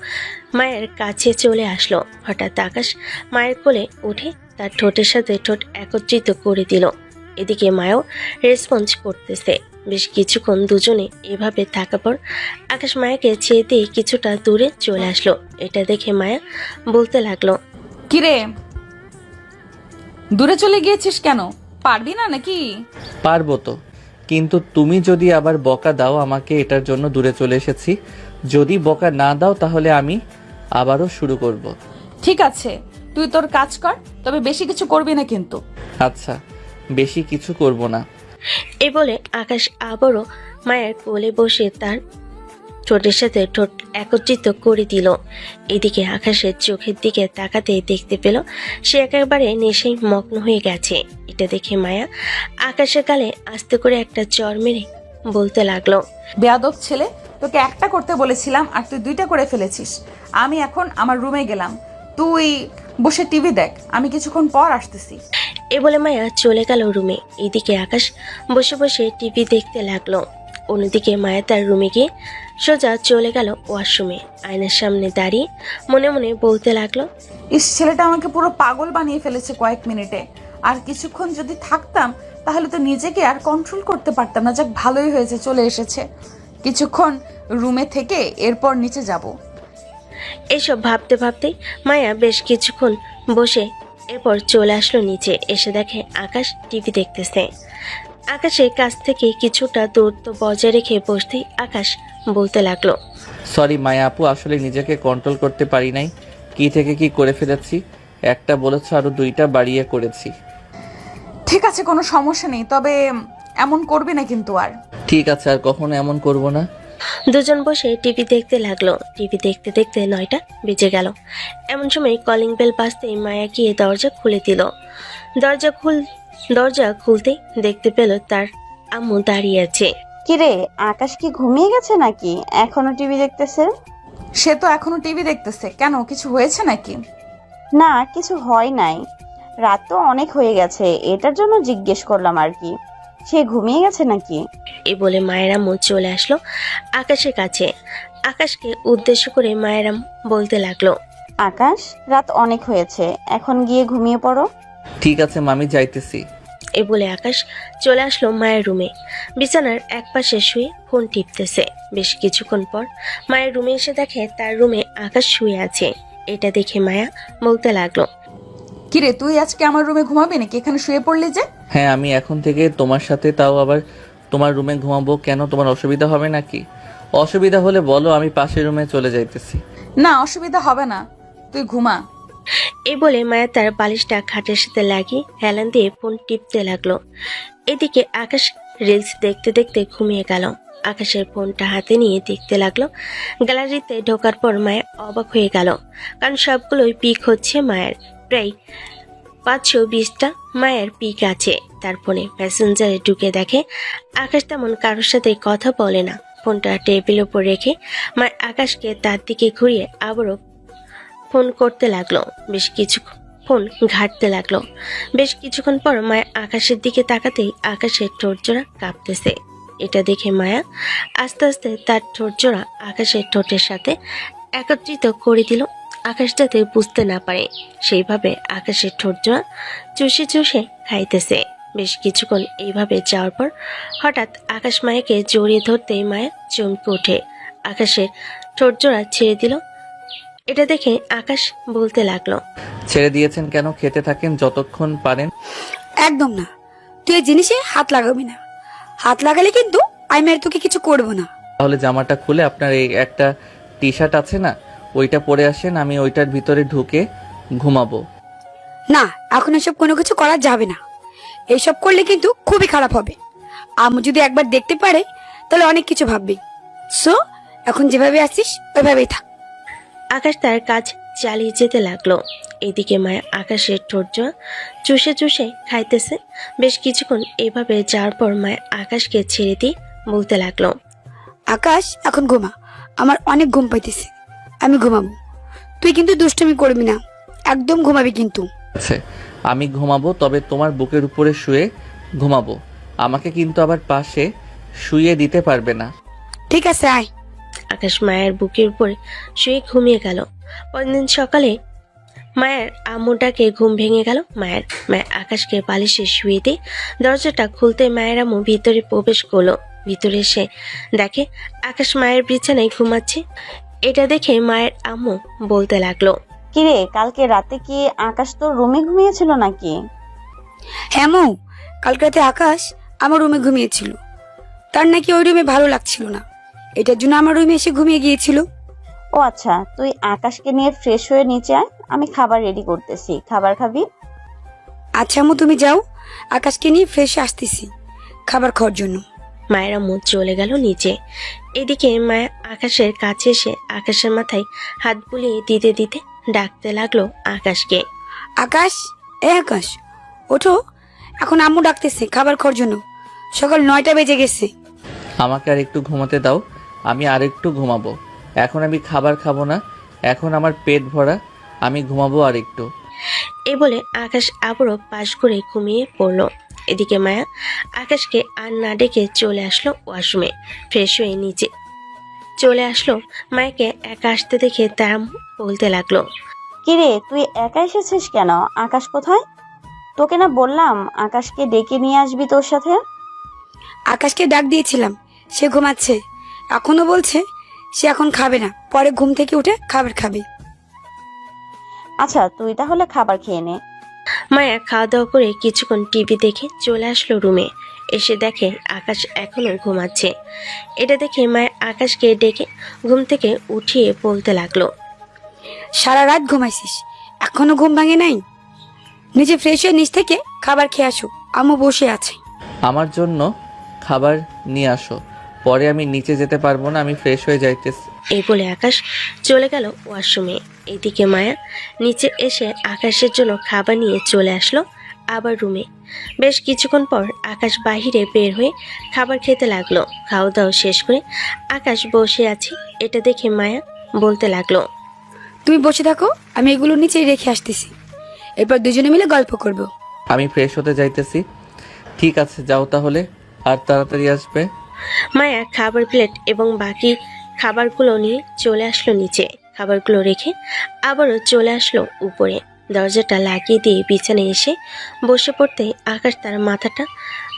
মায়ের কাছে চলে আসলো। হঠাৎ আকাশ মায়ের কোলে উঠে তার ঠোঁটের সাথে ঠোঁট একত্রিত করে দিল। এদিকে মায়াও রেসপন্স করতেছে। বেশ কিছুক্ষণ দুজনে এভাবে থাকার পর আকাশ মায়াকে ছেড়ে দিয়ে কিছুটা দূরে চলে আসলো। এটা দেখে মায়া বলতে লাগলো, কিরে, দূরে চলে গিয়েছিস কেন? পারবি না নাকি? পারবো তো, কিন্তু তুমি যদি আবার বকা দাও আমাকে এটার জন্য দূরে চলে এসেছি। যদি বকা না দাও তাহলে আমি আবারও শুরু করব। ঠিক আছে, তুই তোর কাজ কর, তবে বেশি কিছু করবি না কিন্তু। আচ্ছা, বেশি কিছু করব না। এই বলে আকাশ আবারও মায়ের কোলে বসে তার ঠোঁটের সাথে ঠোঁট একত্রিত করে দিল। এদিকে আকাশের চোখের দিকে তাকাতে দেখতে পেল সে একেবারে নেশায় মগ্ন হয়ে গেছে। এটা দেখে মায়া আকাশের গালে আস্তে করে একটা চড় মেরে বলতে লাগলো, বেয়াদব ছেলে, তোকে একটা করতে বলেছিলাম আর তুই দুইটা করে ফেলেছিস। আমি এখন আমার রুমে গেলাম, তুই বসে টিভি দেখ, আমি কিছুক্ষণ পর আসতেছি। এ বলে মায়া চলে গেল রুমে। এদিকে আকাশ বসে বসে টিভি দেখতে লাগলো। অন্যদিকে মায়া তার রুমে গিয়ে সোজা চলে গেল ওয়াশরুমে। আয়নার সামনে দাঁড়িয়ে মনে মনে বলতে লাগলো, ছেলেটা আমাকে পুরো পাগল বানিয়ে ফেলেছে কয়েক মিনিটে। আর কিছুক্ষণ যদি থাকতাম তাহলে তো নিজেকে আর কন্ট্রোল করতে পারতাম না। যাক, ভালোই হয়েছে চলে এসেছে। কিছুক্ষণ রুমে থেকে এরপর নিচে যাব। এইসব ভাবতে ভাবতেই মায়া বেশ কিছুক্ষণ বসে এরপর চলে আসলো নিচে। এসে দেখে আকাশ টিভি দেখতেছে। আকাশের কাছ থেকে কিছুটা দূরত্ব বজায় রেখে বসতেই আকাশ বলতে লাগলো, সরি মায়া আপু, আসলে নিজেকে কন্ট্রোল করতে পারি নাই। কি থেকে কি করে ফেলেছি। একটা বলেছ আরো দুইটা বাড়িয়ে করেছি। ঠিক আছে, কোনো সমস্যা নেই, তবে এমন করবি না কিন্তু আর। ঠিক আছে, আর কখনো এমন করব না। দুজন বসে টিভি দেখতে লাগলো। টিভি দেখতে দেখতে 9টা বেজে গেল। এমন সময় কলিং বেল বাজতেই মায়া গিয়ে দরজা খুলে দিল। দরজা খুলতেই দেখতে পেল তার আম্মু দাঁড়িয়ে আছে। কিরে, আকাশ কি ঘুমিয়ে গেছে নাকি এখনো টিভি দেখতেছে? সে তো এখনো টিভি দেখতেছে। কেন, কিছু হয়েছে নাকি? না, কিছু হয় নাই, রাত তো অনেক হয়ে গেছে, এটার জন্য জিজ্ঞেস করলাম আর কি। সে ঘুমিয়ে গেছে নাকি? এই বলে মায়ের আম্মু চলে আসলো আকাশের কাছে। আকাশকে উদ্দেশ্য করে মায়ের আম্মু বলতে লাগলো, আকাশ, রাত অনেক হয়েছে, এখন গিয়ে ঘুমিয়ে পড়ো। ঠিক আছে মামি, যাইতেছি। এ বলে আকাশ চলে আসলো মায়ের রুমে। বিছানার একপাশে শুয়ে ফোন টিপতেছে। বেশ কিছুক্ষণ পর মায়ের রুমে এসে দেখে তার রুমে আকাশ শুয়ে আছে। এটা দেখে মায়া বলতে লাগলো, কিরে, তুই আজকে আমার রুমে ঘুমাবি নাকি? এখানে শুয়ে পড়লি যে? হ্যাঁ, আমি এখন থেকে তোমার সাথে, তাও আবার তোমার রুমে ঘুমাবো। কেন, তোমার অসুবিধা হবে নাকি? অসুবিধা হলে বলো, আমি পাশের রুমে চলে যাইতেছি। না, অসুবিধা হবে না, তুই ঘুমা। এই বলে মায়া তার বালিশটা খাটের সাথে লাগিয়ে হেলান দিয়ে ফোন টিপতে লাগলো। এদিকে আকাশ রিলস দেখতে দেখতে ঘুমিয়ে গেল। আকাশের ফোনটা হাতে নিয়ে দেখতে লাগলো। গ্যালারিতে ঢোকার পর মায়া অবাক হয়ে গেল, কারণ সবগুলোই পিক হচ্ছে মায়ের। প্রায় 520টা মায়ের পিক আছে তার ফোনে। মেসেঞ্জারে ঢুকে দেখে আকাশ তেমন কারোর সাথে কথা বলে না। ফোনটা টেবিলের উপর রেখে মায় আকাশকে তার দিকে ঘুরিয়ে আবারও ফোন করতে লাগলো। বেশ কিছুক্ষণ ঘাঁটতে লাগলো। বেশ কিছুক্ষণ পর মায়া আকাশের দিকে তাকাতেই আকাশের ঠোঁটজোড়া কাঁপতেছে। এটা দেখে মায়া আস্তে আস্তে তার ঠোঁটজোড়া আকাশের ঠোঁটের সাথে একত্রিত করে দিল, আকাশ যাতে বুঝতে না পারে। সেইভাবে আকাশের ঠোঁটজোড়া চুষে চুষে খাইতেছে। বেশ কিছুক্ষণ এইভাবে যাওয়ার পর হঠাৎ আকাশ মায়াকে জড়িয়ে ধরতেই মায়া চমকে ওঠে। আকাশের ঠোঁটজোড়া ছেড়ে দিল। এটা দেখে আকাশ বলতে লাগলো, ছেড়ে দিয়েছেন কেন? খেতে থাকেন যতক্ষণ পারেন। একদম না, তুই এই জিনিসে হাত লাগাবি না। হাত লাগালে কিন্তু আমি আর তোকে কিছু করবো না। তাহলে জামাটা খুলে আপনার এই একটা টি শার্ট আছে না, ওইটা পরে আসেন, আমি ওইটার ভিতরে ঢুকে ঘুমাবো। না, এখন এসব কোনো কিছু করা যাবে না। এইসব করলে কিন্তু খুবই খারাপ হবে। আম্মু যদি একবার দেখতে পারে তাহলে অনেক কিছু ভাববি। সো এখন যেভাবে আসছিস ওইভাবেই থাক। আকাশ তার কাজ চালিয়ে যেতে লাগলো। এদিকে মায়া আকাশের ঠোঁটজোড়া চুষে চুষে খাইতেছে। বেশ কিছুক্ষণ এভাবে যাওয়ার পর মায়া আকাশকে ছেড়ে দিয়ে বলতে লাগলো, আকাশ এখন ঘুমা, আমার অনেক ঘুম পাইতেছে, আমি ঘুমাবো। তুই কিন্তু দুষ্টুমি করবি না, একদম ঘুমাবি কিন্তু। আছে, আমি ঘুমাবো, তবে তোমার বুকের উপরে শুয়ে ঘুমাবো। আমাকে কিন্তু আবার পাশে শুয়ে দিতে পারবে না। ঠিক আছে, আয়। আকাশ মায়ের বুকের উপরে শুয়ে ঘুমিয়ে গেল। পরদিন সকালে মায়ের আম্মুটাকে ঘুম ভেঙে গেল। মায়া আকাশকে বালিশে শুয়ে দিয়ে দরজাটা খুলতে মায়ের আম্মু ভিতরে প্রবেশ করলো। ভিতরে এসে দেখে আকাশ মায়ের বিছানায় ঘুমাচ্ছে। এটা দেখে মায়ের আম্মু বলতে লাগলো, কিরে, কালকে রাতে কি আকাশ তোর রুমে ঘুমিয়েছিল নাকি? হ্যাঁ মৌ, কালকে রাতে আকাশ আমার রুমে ঘুমিয়েছিল। তার নাকি ওই রুমে ভালো লাগছিল না, এটার জন্য আমার রুমে এসে ঘুমিয়ে গিয়েছিল। ও আচ্ছা, তুই আকাশকে নিয়ে ফ্রেশ হয়ে নিচে আয়, আমি খাবার রেডি করতেছি। খাবার খাবি? আচ্ছা আম্মু, তুমি যাও, আকাশকে নিয়ে ফ্রেশ আসতেছি খাবার খাওয়ার জন্য। মায়ের আম্মু চলে গেল নিচে। এদিকে মায়া আকাশের কাছে এসে আকাশের মাথায় হাত বুলিয়ে দিতে দিতে ডাকতে লাগলো আকাশকে। আকাশ, এ আকাশ, ওঠো, এখন আম্মু ডাকতেছে খাবার খাওয়ার জন্য। সকাল 9টা বেজে গেছে। আমাকে আর একটু ঘুমাতে দাও, আমি আর একটু ঘুমাবো। এখন আমি খাবার খাবো না, এখন আমার পেট ভরা, আমি ঘুমাবো আর একটু। এ বলে আকাশ আবারও পাশ করে ঘুমিয়ে পড়লো। এদিকে মায়া আকাশকে আর না ডেকে চলে আসলো ওয়াশরুমে। ফ্রেশ হয়ে নিচে চলে আসলো। মায়াকে একা আসতে দেখে তার আম্মু বলতে লাগলো, কিরে, তুই একা এসেছিস কেন? আকাশ কোথায়? তোকে না বললাম আকাশকে ডেকে নিয়ে আসবি তোর সাথে? আকাশকে ডাক দিয়েছিলাম, সে ঘুমাচ্ছে। এখনো বলছে সে এখন খাবে না, পরে ঘুম থেকে উঠে খাবার খাবে। আচ্ছা, তুই তাহলে খাবার খেয়ে নে। মায়া খাওয়া দাওয়া করে কিছুক্ষণ টিভি দেখে চলে আসলো রুমে। এসে দেখে আকাশ এখনো ঘুমাচ্ছে। এটা দেখে মায়া আকাশকে ডেকে ঘুম থেকে উঠিয়ে বলতে লাগলো, সারা রাত ঘুমাইছিস, এখনো ঘুম ভাঙে নাই? নিজে ফ্রেশ হয়ে নিচ থেকে খাবার খেয়ে আসো, আম্মু বসে আছে। আমার জন্য খাবার নিয়ে আসো, পরে আমি নিচে যেতে পারবো না, আমি ফ্রেশ হয়ে যাইতেছি। এই বলে আকাশ চলে গেল ওয়াশরুমে। এদিকে মায়া নিচে এসে আকাশের জন্য খাবার নিয়ে চলে আসলো আবার রুমে। বেশ কিছুক্ষণ পর আকাশ বাহিরে বের হয়ে খাবার খেতে লাগলো। খাওয়া দাওয়া শেষ করে আকাশ বসে আছে। এটা দেখে মায়া বলতে লাগলো, তুমি বসে থাকো, আমি এগুলো নিচেই রেখে আসতেছি, এরপর দুজনে মিলে গল্প করব। আমি ফ্রেশ হতে যাইতেছি। ঠিক আছে, যাও তাহলে, আর তাড়াতাড়ি আসবে। মায়া খাবার প্লেট এবং বাকি খাবারগুলো নিয়ে চলে আসলো নিচে। খাবারগুলো রেখে আবারও চলে আসলো উপরে। দরজাটা লাগিয়ে দিয়ে বিছানায় এসে বসে পড়তে আকাশ তার মাথাটা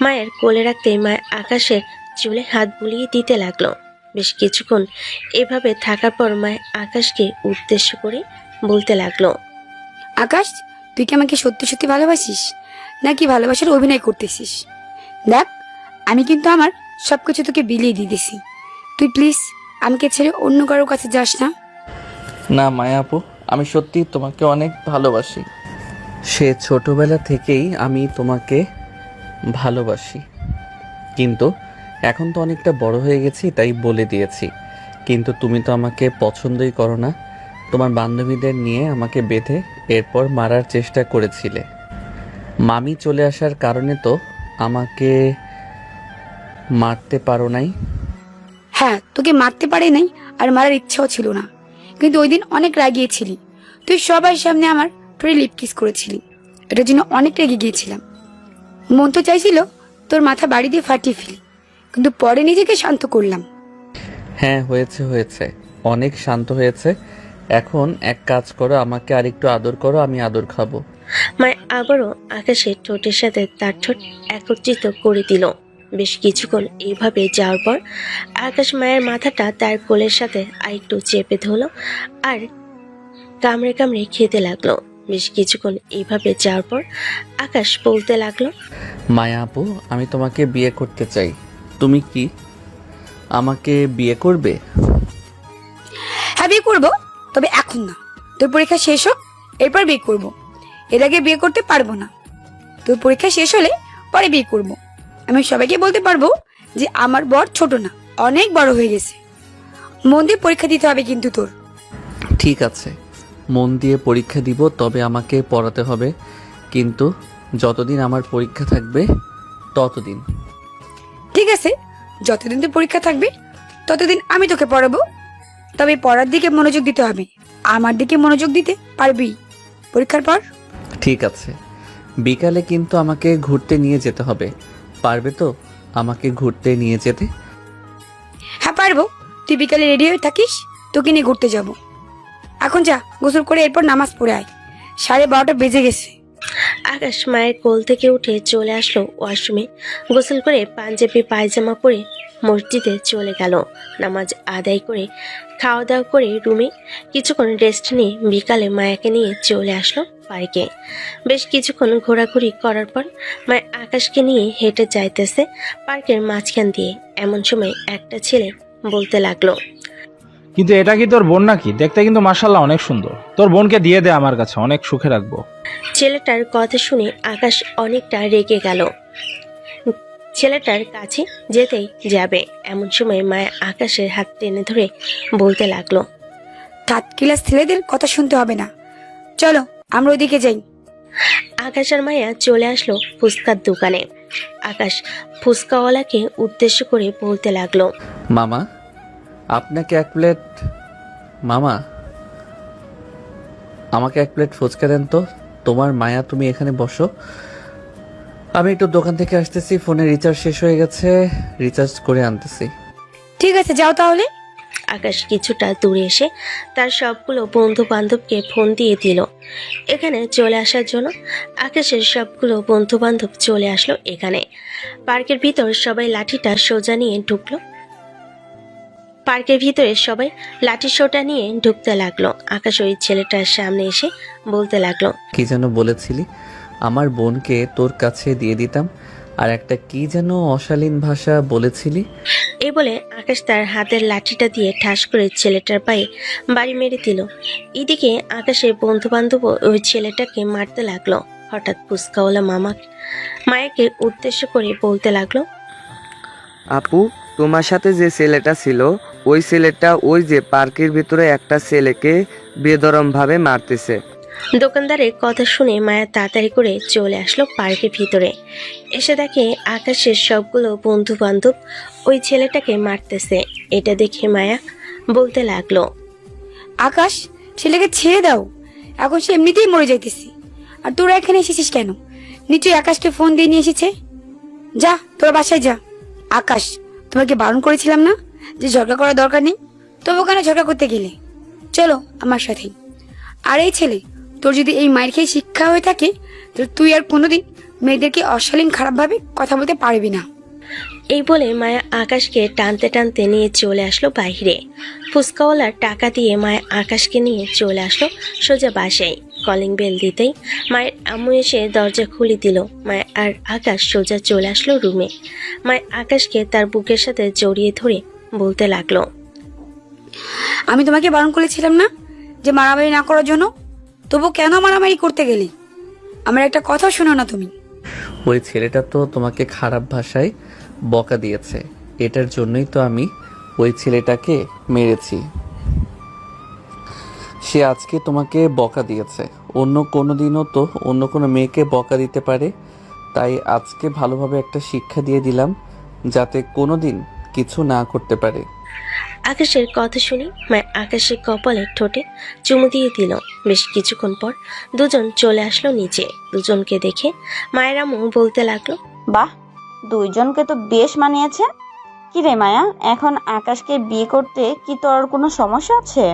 মায়ের কোলে রাখতে মায়া আকাশের চুলে হাত বুলিয়ে দিতে লাগলো। বেশ কিছুক্ষণ এভাবে থাকার পর মায়া আকাশকে উদ্দেশ্য করে বলতে লাগলো, আকাশ, তুই কি আমাকে সত্যি সত্যি ভালোবাসিস নাকি ভালোবাসার অভিনয় করতেছিস? দেখ, আমি কিন্তু আমার সবকিছু তোকে বিলিয়ে দিতেছি। তুই প্লিজ আমাকে ছেড়ে অন্য কারোর কাছে যাস না। না মায়া আপু, আমি সত্যি তোমাকে অনেক ভালোবাসি। সে ছোটবেলা থেকেই আমি তোমাকে ভালোবাসি, কিন্তু এখন তো অনেকটা বড় হয়ে গেছি তাই বলে দিয়েছি। কিন্তু তুমি তো আমাকে পছন্দই করো না। তোমার বান্ধবীদের নিয়ে আমাকে বেঁধে এরপর মারার চেষ্টা করেছিলে। মামি চলে আসার কারণে তো আমাকে মারতে পারো নাই। হ্যাঁ, তোকে মারতে পারি নাই আর মারার ইচ্ছাও ছিল না, কিন্তু ওই দিন অনেক রাগিয়েছিলি। তুই সবার সামনে আমার ঠোঁটে লিপ কিস করেছিলি, এটার জন্য অনেক রেগে গিয়েছিলাম। মন তো চাইছিল তোর মাথা বাড়ি দিয়ে ফাটিয়ে ফেলি, কিন্তু পরে নিজেকে শান্ত করলাম। হ্যাঁ, হয়েছে, অনেক শান্ত হয়েছে। এখন এক কাজ করো, আমাকে আরেকটু আদর করো, আমি আদর খাবো। মায়া আবারও আকাশের ঠোঁটের সাথে তার ঠোঁট একত্রিত করে দিল। বেশ কিছুক্ষণ এইভাবে যাওয়ার পর আকাশ মায়ের মাথাটা তার কোলের সাথে আরেকটু চেপে ধরলো আর কামড়ে কামড়ে খেতে লাগলো। বেশ কিছুক্ষণ এইভাবে যাওয়ার পর আকাশ বলতে লাগলো, মায়া আপু, আমি তোমাকে বিয়ে করতে চাই। তুমি কি আমাকে বিয়ে করবে? হ্যাঁ, বিয়ে করবো, তবে এখন না। তোর পরীক্ষা শেষ হোক, এরপর বিয়ে করবো। এর আগে বিয়ে করতে পারবো না। তোর পরীক্ষা শেষ হলে পরে বিয়ে করবো। আমি সবাইকে বলতে পারবো যে আমার বর ছোট না, অনেক বড় হয়ে গেছে। মন দিয়ে পরীক্ষা দিতে হবে কিন্তু তোর। ঠিক আছে, মন দিয়ে পরীক্ষা দিব, তবে আমাকে পড়াতে হবে। কিন্তু যতদিন আমার পরীক্ষা থাকবে ততদিন। ঠিক আছে, যতদিন তোর পরীক্ষা থাকবে ততদিন আমি তোকে পড়াবো, তবে পড়ার দিকে মনোযোগ দিতে হবে। আমার দিকে মনোযোগ দিতে পারবি পরীক্ষার পর? ঠিক আছে, বিকালে কিন্তু আমাকে ঘুরতে নিয়ে যেতে হবে। পারবে তো আমাকে ঘুরতে নিয়ে যেতে? হ্যাঁ পারবো, তুই বিকালে রেডি হয়ে থাকিস, তোকে নিয়ে ঘুরতে যাব। এখন যা, গোসল করে এরপর নামাজ পড়ে আয়, 12:30 বেজে গেছে। আকাশ মায়ের কোল থেকে উঠে চলে আসলো ওয়াশরুমে। গোসল করে পাঞ্জাবি পায়জামা পরে মসজিদে চলে গেল। নামাজ আদায় করে খাওয়া দাওয়া করে রুমে কিছুক্ষণ রেস্ট নিয়ে বিকালে মায়াকে নিয়ে চলে আসলো পার্কে। বেশ কিছুক্ষণ ঘোরাঘুরি করার পর মায়া আকাশকে নিয়ে হেঁটে যাইতেছে পার্কের মাঝখান দিয়ে। এমন সময় একটা ছেলে বলতে লাগলো, কিন্তু এটা কি তোর বোন নাকি? দেখতে কিন্তু মাশাআল্লাহ অনেক সুন্দর। তোর বোনকে দিয়ে দে আমার কাছে, অনেক সুখে রাখবো। ছেলেটার কথা শুনে আকাশ অনেকটা রেগে গেল। ছেলেটার কাছে যেতেই যাবে, এমন সময় মায়া আকাশের হাত টেনে ধরে বলতে লাগলো, থার্ড ক্লাস ছেলেদের কথা শুনতে হবে না, চলো আমরা ওইদিকে যাই। আকাশ আর মায়া চলে আসলো ফুচকার দোকানে। আকাশ ফুচকাওয়ালাকে উদ্দেশ্য করে বলতে লাগলো, মামা, আপনাকে এক প্লেট। মামা, আমাকে এক প্লেট ফুচকা দেন তো। তোমার মায়া, তুমি এখানে বসো, আমি একটু দোকান থেকে আসতেছি। ফোনে রিচার্জ শেষ হয়ে গেছে, রিচার্জ করে আনতেছি। ঠিক আছে, যাও তাহলে। আকাশ কিছুটা দূরে এসে তার সবগুলো বন্ধু বান্ধবকে ফোন দিয়ে দিল এখানে চলে আসার জন্য। আকাশের সবগুলো বন্ধু বান্ধব চলে আসলো এখানে। পার্কের ভিতর সবাই লাঠিটা সোজা নিয়ে ঢুকলো। পার্কের ভিতরে সবাই লাঠি সোটা নিয়ে ঢুকতে লাগলো। আকাশ ওই ছেলেটার সামনে এসে বলতে লাগলো, কি যেন বলেছিলি? আমার বোনকে তোর কাছে দিয়ে দিতাম, আর একটা কি যেন অশালীন ভাষা বলেছিলি। এই বলে আকাশ তার হাতের লাঠিটা দিয়ে ঠাস করে ছেলেটার পায়ে বাড়ি মেরে দিল। এদিকে আকাশের বন্ধু বান্ধব ওই ছেলেটাকে মারতে লাগলো। হঠাৎ ফুচকাওয়ালা মায়াকে উদ্দেশ্য করে বলতে লাগলো, আপু, তোমার সাথে যে ছেলেটা ছিল, ওই ছেলেটা ওই যে পার্কের ভিতরে একটা ছেলেকে বেদরমভাবে মারতেছে। দোকানদারের কথা শুনে মায়া তাড়াতাড়ি করে চলে আসলো পার্কের ভিতরে। এসে দেখে আকাশের সবগুলো বন্ধু বান্ধব ওই ছেলেটাকে মারতেছে। এটা দেখে মায়া বলতে লাগলো, আকাশ, ছেলেকে ছেড়ে দাও, এখন সে এমনিতেই মরে যাইতেছি, আর তোরা এখানে এসেছিস কেন? নিশ্চয়ই আকাশকে ফোন দিয়ে নিয়ে এসেছে। যা, তোরা বাসায় যা। আকাশ, তোমাকে বারণ করেছিলাম না যে ঝগড়া করার দরকার নেই? তবু ওখানে ঝগড়া করতে গেলে? চলো আমার সাথে। আর এই ছেলে, তোর যদি এই মায়ের খেয়ে শিক্ষা হয়ে থাকে, তো তুই আর কোনোদিন মেয়েদেরকে অশালীন খারাপভাবে কথা বলতে পারবি না। এই বলে মায়া আকাশকে টানতে টানতে নিয়ে চলে আসলো বাইরে। ফুচকাওয়ালার টাকা দিয়ে মায়া আকাশকে নিয়ে চলে আসলো সোজা বাসায়। কলিং বেল দিতেই মায়ের আম্মু এসে দরজা খুলে দিল। মায়া আর আকাশ সোজা চলে আসলো রুমে। মায়া আকাশকে তার বুকের সাথে জড়িয়ে ধরে বলতে লাগলো, আমি তোমাকে বারণ করেছিলাম না যে মারামারি না করার জন্য, তবু কেন মারামারি করতে গেলি? আমার একটা কথা শোনো না তুমি। ওই ছেলেটা তো তোমাকে খারাপ ভাষায় বকা দিয়েছে, এটার জন্যই তো আমি ওই ছেলেটাকে মেরেছি। সে আজকে তোমাকে বকা দিয়েছে, অন্য কোনো দিনও তো অন্য কোনো মেয়েকে বকা দিতে পারে, তাই আজকে ভালোভাবে একটা শিক্ষা দিয়ে দিলাম যাতে কোনো দিন কিছু না করতে পারে। আকাশের কথা শুনে মায়ের আকাশের কপালে ঠোঁটে চুমু দিয়ে দিল। বেশ কিছুক্ষণ পর দুজন চলে আসলো নিচে। দুজনকে দেখে মায়ের আম্মু বলতে লাগলো, বাহ, দুইজনকে তো বেশ মানিয়েছে। কি রে মায়া, এখন আকাশকে বিয়ে করতে কি তোর কোনো সমস্যা আছে?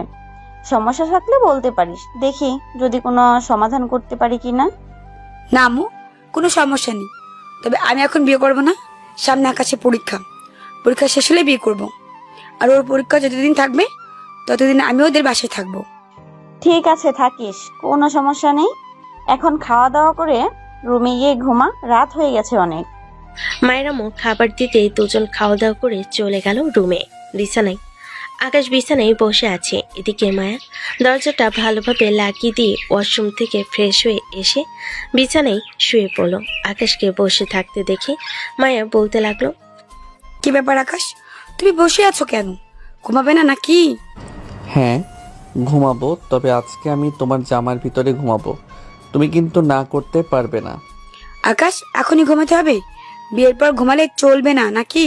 সমস্যা থাকলে বলতে পারিস, দেখি যদি কোনো সমাধান করতে পারি কিনা। না আম্মু, কোনো সমস্যা নেই। তবে আমি এখন বিয়ে করব না। সামনে আকাশে পরীক্ষা, পরীক্ষা শেষ হলে বিয়ে করব। আর ওর পরীক্ষা যতদিন থাকবে ততদিন আমি ওদের বাসায় থাকবো। ঠিক আছে, থাকিস, কোনো সমস্যা নেই। এখন খাওয়া দাওয়া করে রুমে গিয়ে ঘুমা, রাত হয়ে গেছে অনেক। মায়ের আম্মু খাবার দিতেই দুজন খাওয়া দাওয়া করে চলে গেল রুমে। বিছানায় আকাশ বিছানায় বসে আছে। এদিকে মায়া দরজাটা ভালোভাবে লাগিয়ে দিয়ে ওয়াশরুম থেকে ফ্রেশ হয়ে এসে বিছানায় শুয়ে পড়ল। আকাশকে বসে থাকতে দেখে মায়া বলতে লাগলো, কি ব্যাপার আকাশ, তুমি বসে আছো কেন? ঘুমাবে না নাকি? হ্যাঁ ঘুমাবো, তবে আজকে আমি তোমার জামার ভিতরে ঘুমাবো, তুমি কিন্তু না করতে পারবে না। আকাশ, এখনই ঘুমাতে হবে? বিয়ের পর ঘুমালে চলবে না নাকি?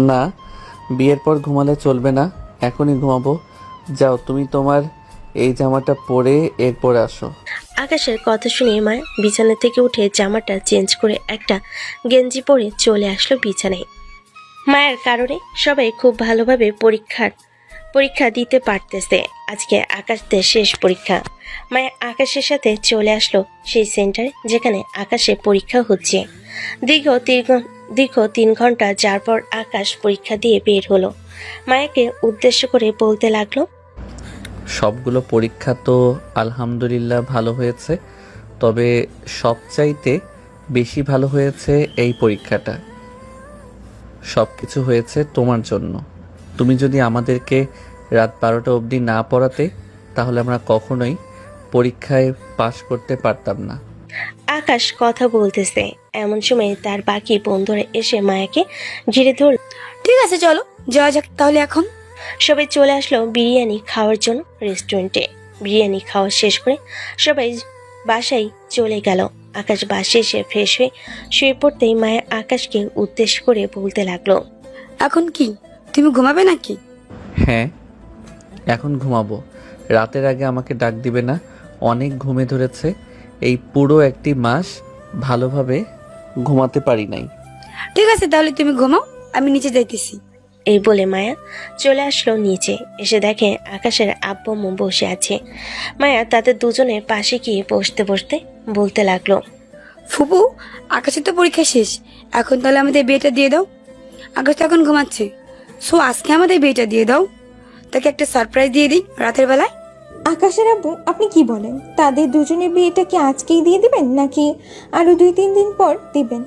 না, বিয়ের পর ঘুমালে চলবে না, এখনই ঘুমাবো। যাও, তুমি তোমার এই জামাটা পরে এরপরে আসো। আকাশের কথা শুনে মায়া বিছানা থেকে উঠে জামাটা চেঞ্জ করে একটা গেঞ্জি পরে চলে আসলো বিছানায়। মায়ের কারণে সবাই খুব ভালোভাবে পরীক্ষা দিতে পারতেছে। আজকে আকাশদের শেষ পরীক্ষা। মায়া আকাশের সাথে চলে আসলো সেই সেন্টারে যেখানে আকাশে পরীক্ষা হচ্ছে। দীর্ঘ 3 ঘন্টা যার পর আকাশ পরীক্ষা দিয়ে বের হলো। মায়াকে উদ্দেশ্য করে বলতে লাগলো, সবগুলো পরীক্ষা তো আলহামদুলিল্লাহ ভালো হয়েছে, তবে সবচাইতে বেশি ভালো হয়েছে এই পরীক্ষাটা। সব কিছু হয়েছে তোমার জন্য। তুমি যদি আমাদেরকে রাত 12টা অবধি না পড়াতে তাহলে আমরা কখনোই পরীক্ষায় পাশ করতে পারতাম না। আকাশ কথা বলতেছে এমন সময় তার বাকি বন্ধুরা এসে মায়াকে ঘিরে ধরল। ঠিক আছে, চলো যাওয়া যাক তাহলে। এখন সবাই চলে আসলো বিরিয়ানি খাওয়ার জন্য রেস্টুরেন্টে। বিরিয়ানি খাওয়া শেষ করে সবাই বাসায় চলে গেল। আকাশ বাসায় এসে ফ্রেশ হয়ে শুয়ে পড়তেই মায়া আকাশকে উদ্দেশ্য করে বলতে লাগলো, এখন কি তুমি ঘুমাবে নাকি? হ্যাঁ, এখন ঘুমাবো। রাতের আগে আমাকে ডাক দিবে না, অনেক ঘুমে ধরেছে। এই পুরো 1 মাস ভালোভাবে ঘুমাতে পারি নাই। ঠিক আছে, তাহলে তুমি ঘুমাও, আমি নিচে যাইতেছি। এই বলে মায়া চলে আসলো নিচে। এসে দেখে আকাশের আব্বু আম্মু বসে আছে। মায়া তাদের দুজনের পাশে গিয়ে বসতে বসতে বলতে লাগলো, ফুপু, আকাশের তো পরীক্ষা শেষ, এখন তাহলে আমাদের বিয়েটা দিয়ে দাও। আকাশ তো এখন ঘুমাচ্ছে, সো আজকে আমাদের বিয়েটা দিয়ে দাও। তাকে একটা সারপ্রাইজ দিয়ে দিই রাতের বেলায়। আকাশের আব্বু, আপনি কি বলেন? তাদের দুজনের বিয়েটা কি আজকেই দিয়ে দিবেন নাকি আরো 2-3 দিন পর দিবেন?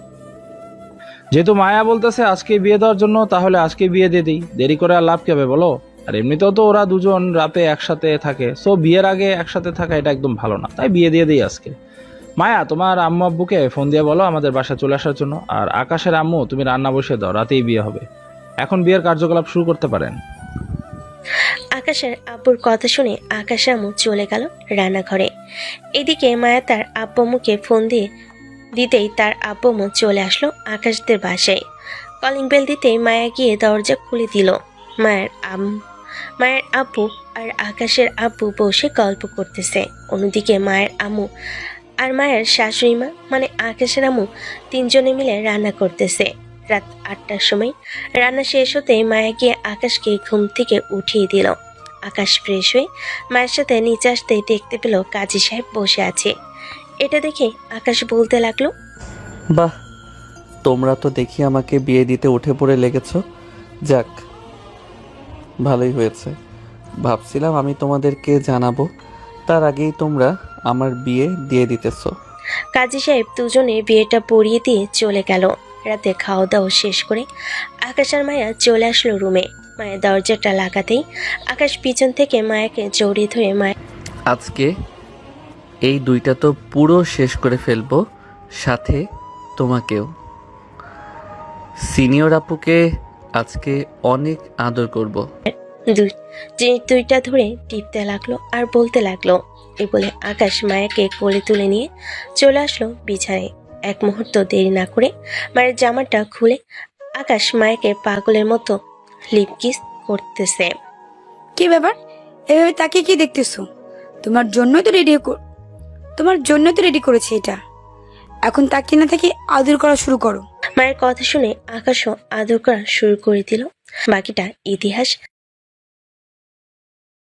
যেহেতু মায়া বলতেছে আজকে বিয়ে দেওয়ার জন্য, তাহলে আজকে বিয়ে দিয়ে দিই। দেরি করে আর লাভ কি হবে বলো? আর এমনিতেও তো ওরা দুজন রাতে একসাথে থাকে, সো বিয়ের আগে একসাথে থাকা এটা একদম ভালো না, তাই বিয়ে দিয়ে দিই আজকে। মায়া, তোমার আম্মু আব্বুকে ফোন দিয়ে বলো আমাদের বাসায় চলে আসার জন্য। আর আকাশের আম্মু, তুমি রান্না বসিয়ে দাও, রাতেই বিয়ে হবে। এখন বিয়ের কার্যকলাপ শুরু করতে পারেন। আকাশের আব্বুর কথা শুনে আকাশ আম্মু চলে গেল রান্নাঘরে। এদিকে মায়া তার আব্বু আম্মুকে ফোন দিতেই তার আব্বু আম্মু চলে আসলো আকাশদের বাসায়। কলিং বেল দিতেই মায়া গিয়ে দরজা খুলে দিল। মায়ের আব্বু আর আকাশের আব্বু বসে গল্প করতেছে। অন্যদিকে মায়ের আম্মু আর মায়ের শাশুড়ি মা মানে আকাশের আম্মু 3 জনে মিলে রান্না করতেছে। রাত 8টার সময় রান্না শেষ হতে মায়া গিয়ে আকাশকে ঘুম থেকে উঠিয়ে দিল। আকাশ ফ্রেশ হয়ে মায়ের সাথে নিচে আসতেই দেখতে পেল কাজী সাহেব বসে আছে। এটা দেখে আকাশ বলতে লাগলো, বাহ, তোমরা তো দেখি আমাকে বিয়ে দিতে উঠে পড়ে লেগেছো। যাক, ভালোই হয়েছে। ভাবছিলাম আমি তোমাদেরকে জানাবো, তার আগেই তোমরা আমার বিয়ে দিয়ে দিতেছো। কাজী সাহেব দুজনে বিয়েটা পড়িয়ে দিয়ে চলে গেল। রাতে খাওয়া দাওয়া শেষ করে আকাশ আর মায়া চলে আসলো রুমে। মায়ের দরজাটা লাগাতেই আকাশ পিছন থেকে মায়াকে জড়িয়ে ধরে আজকে এই দুইটা তো পুরো শেষ করে ফেলবো, সাথে তোমাকেও। সিনিয়র আপুকে আজকে অনেক আদর করব। দুইটা ধরে টিপতে লাগলো আর বলতে লাগলো। এই বলে আকাশ মায়াকে কোলে তুলে নিয়ে চলে আসলো বিছানায়। এক মুহূর্ত দেরি না করে মায়ের জামাটা খুলে আকাশ মায়াকে পাগলের মতো লিপ কিস করতেছে। কি ব্যাপার, এভাবে তাকে কি দেখতেছো? তোমার জন্যই তো রেডি করেছে এটা। এখন তাকিয়ে না থেকে আদর করা শুরু করো। মায়ের কথা শুনে আকাশও আদর করা শুরু করে দিল। বাকিটা ইতিহাস।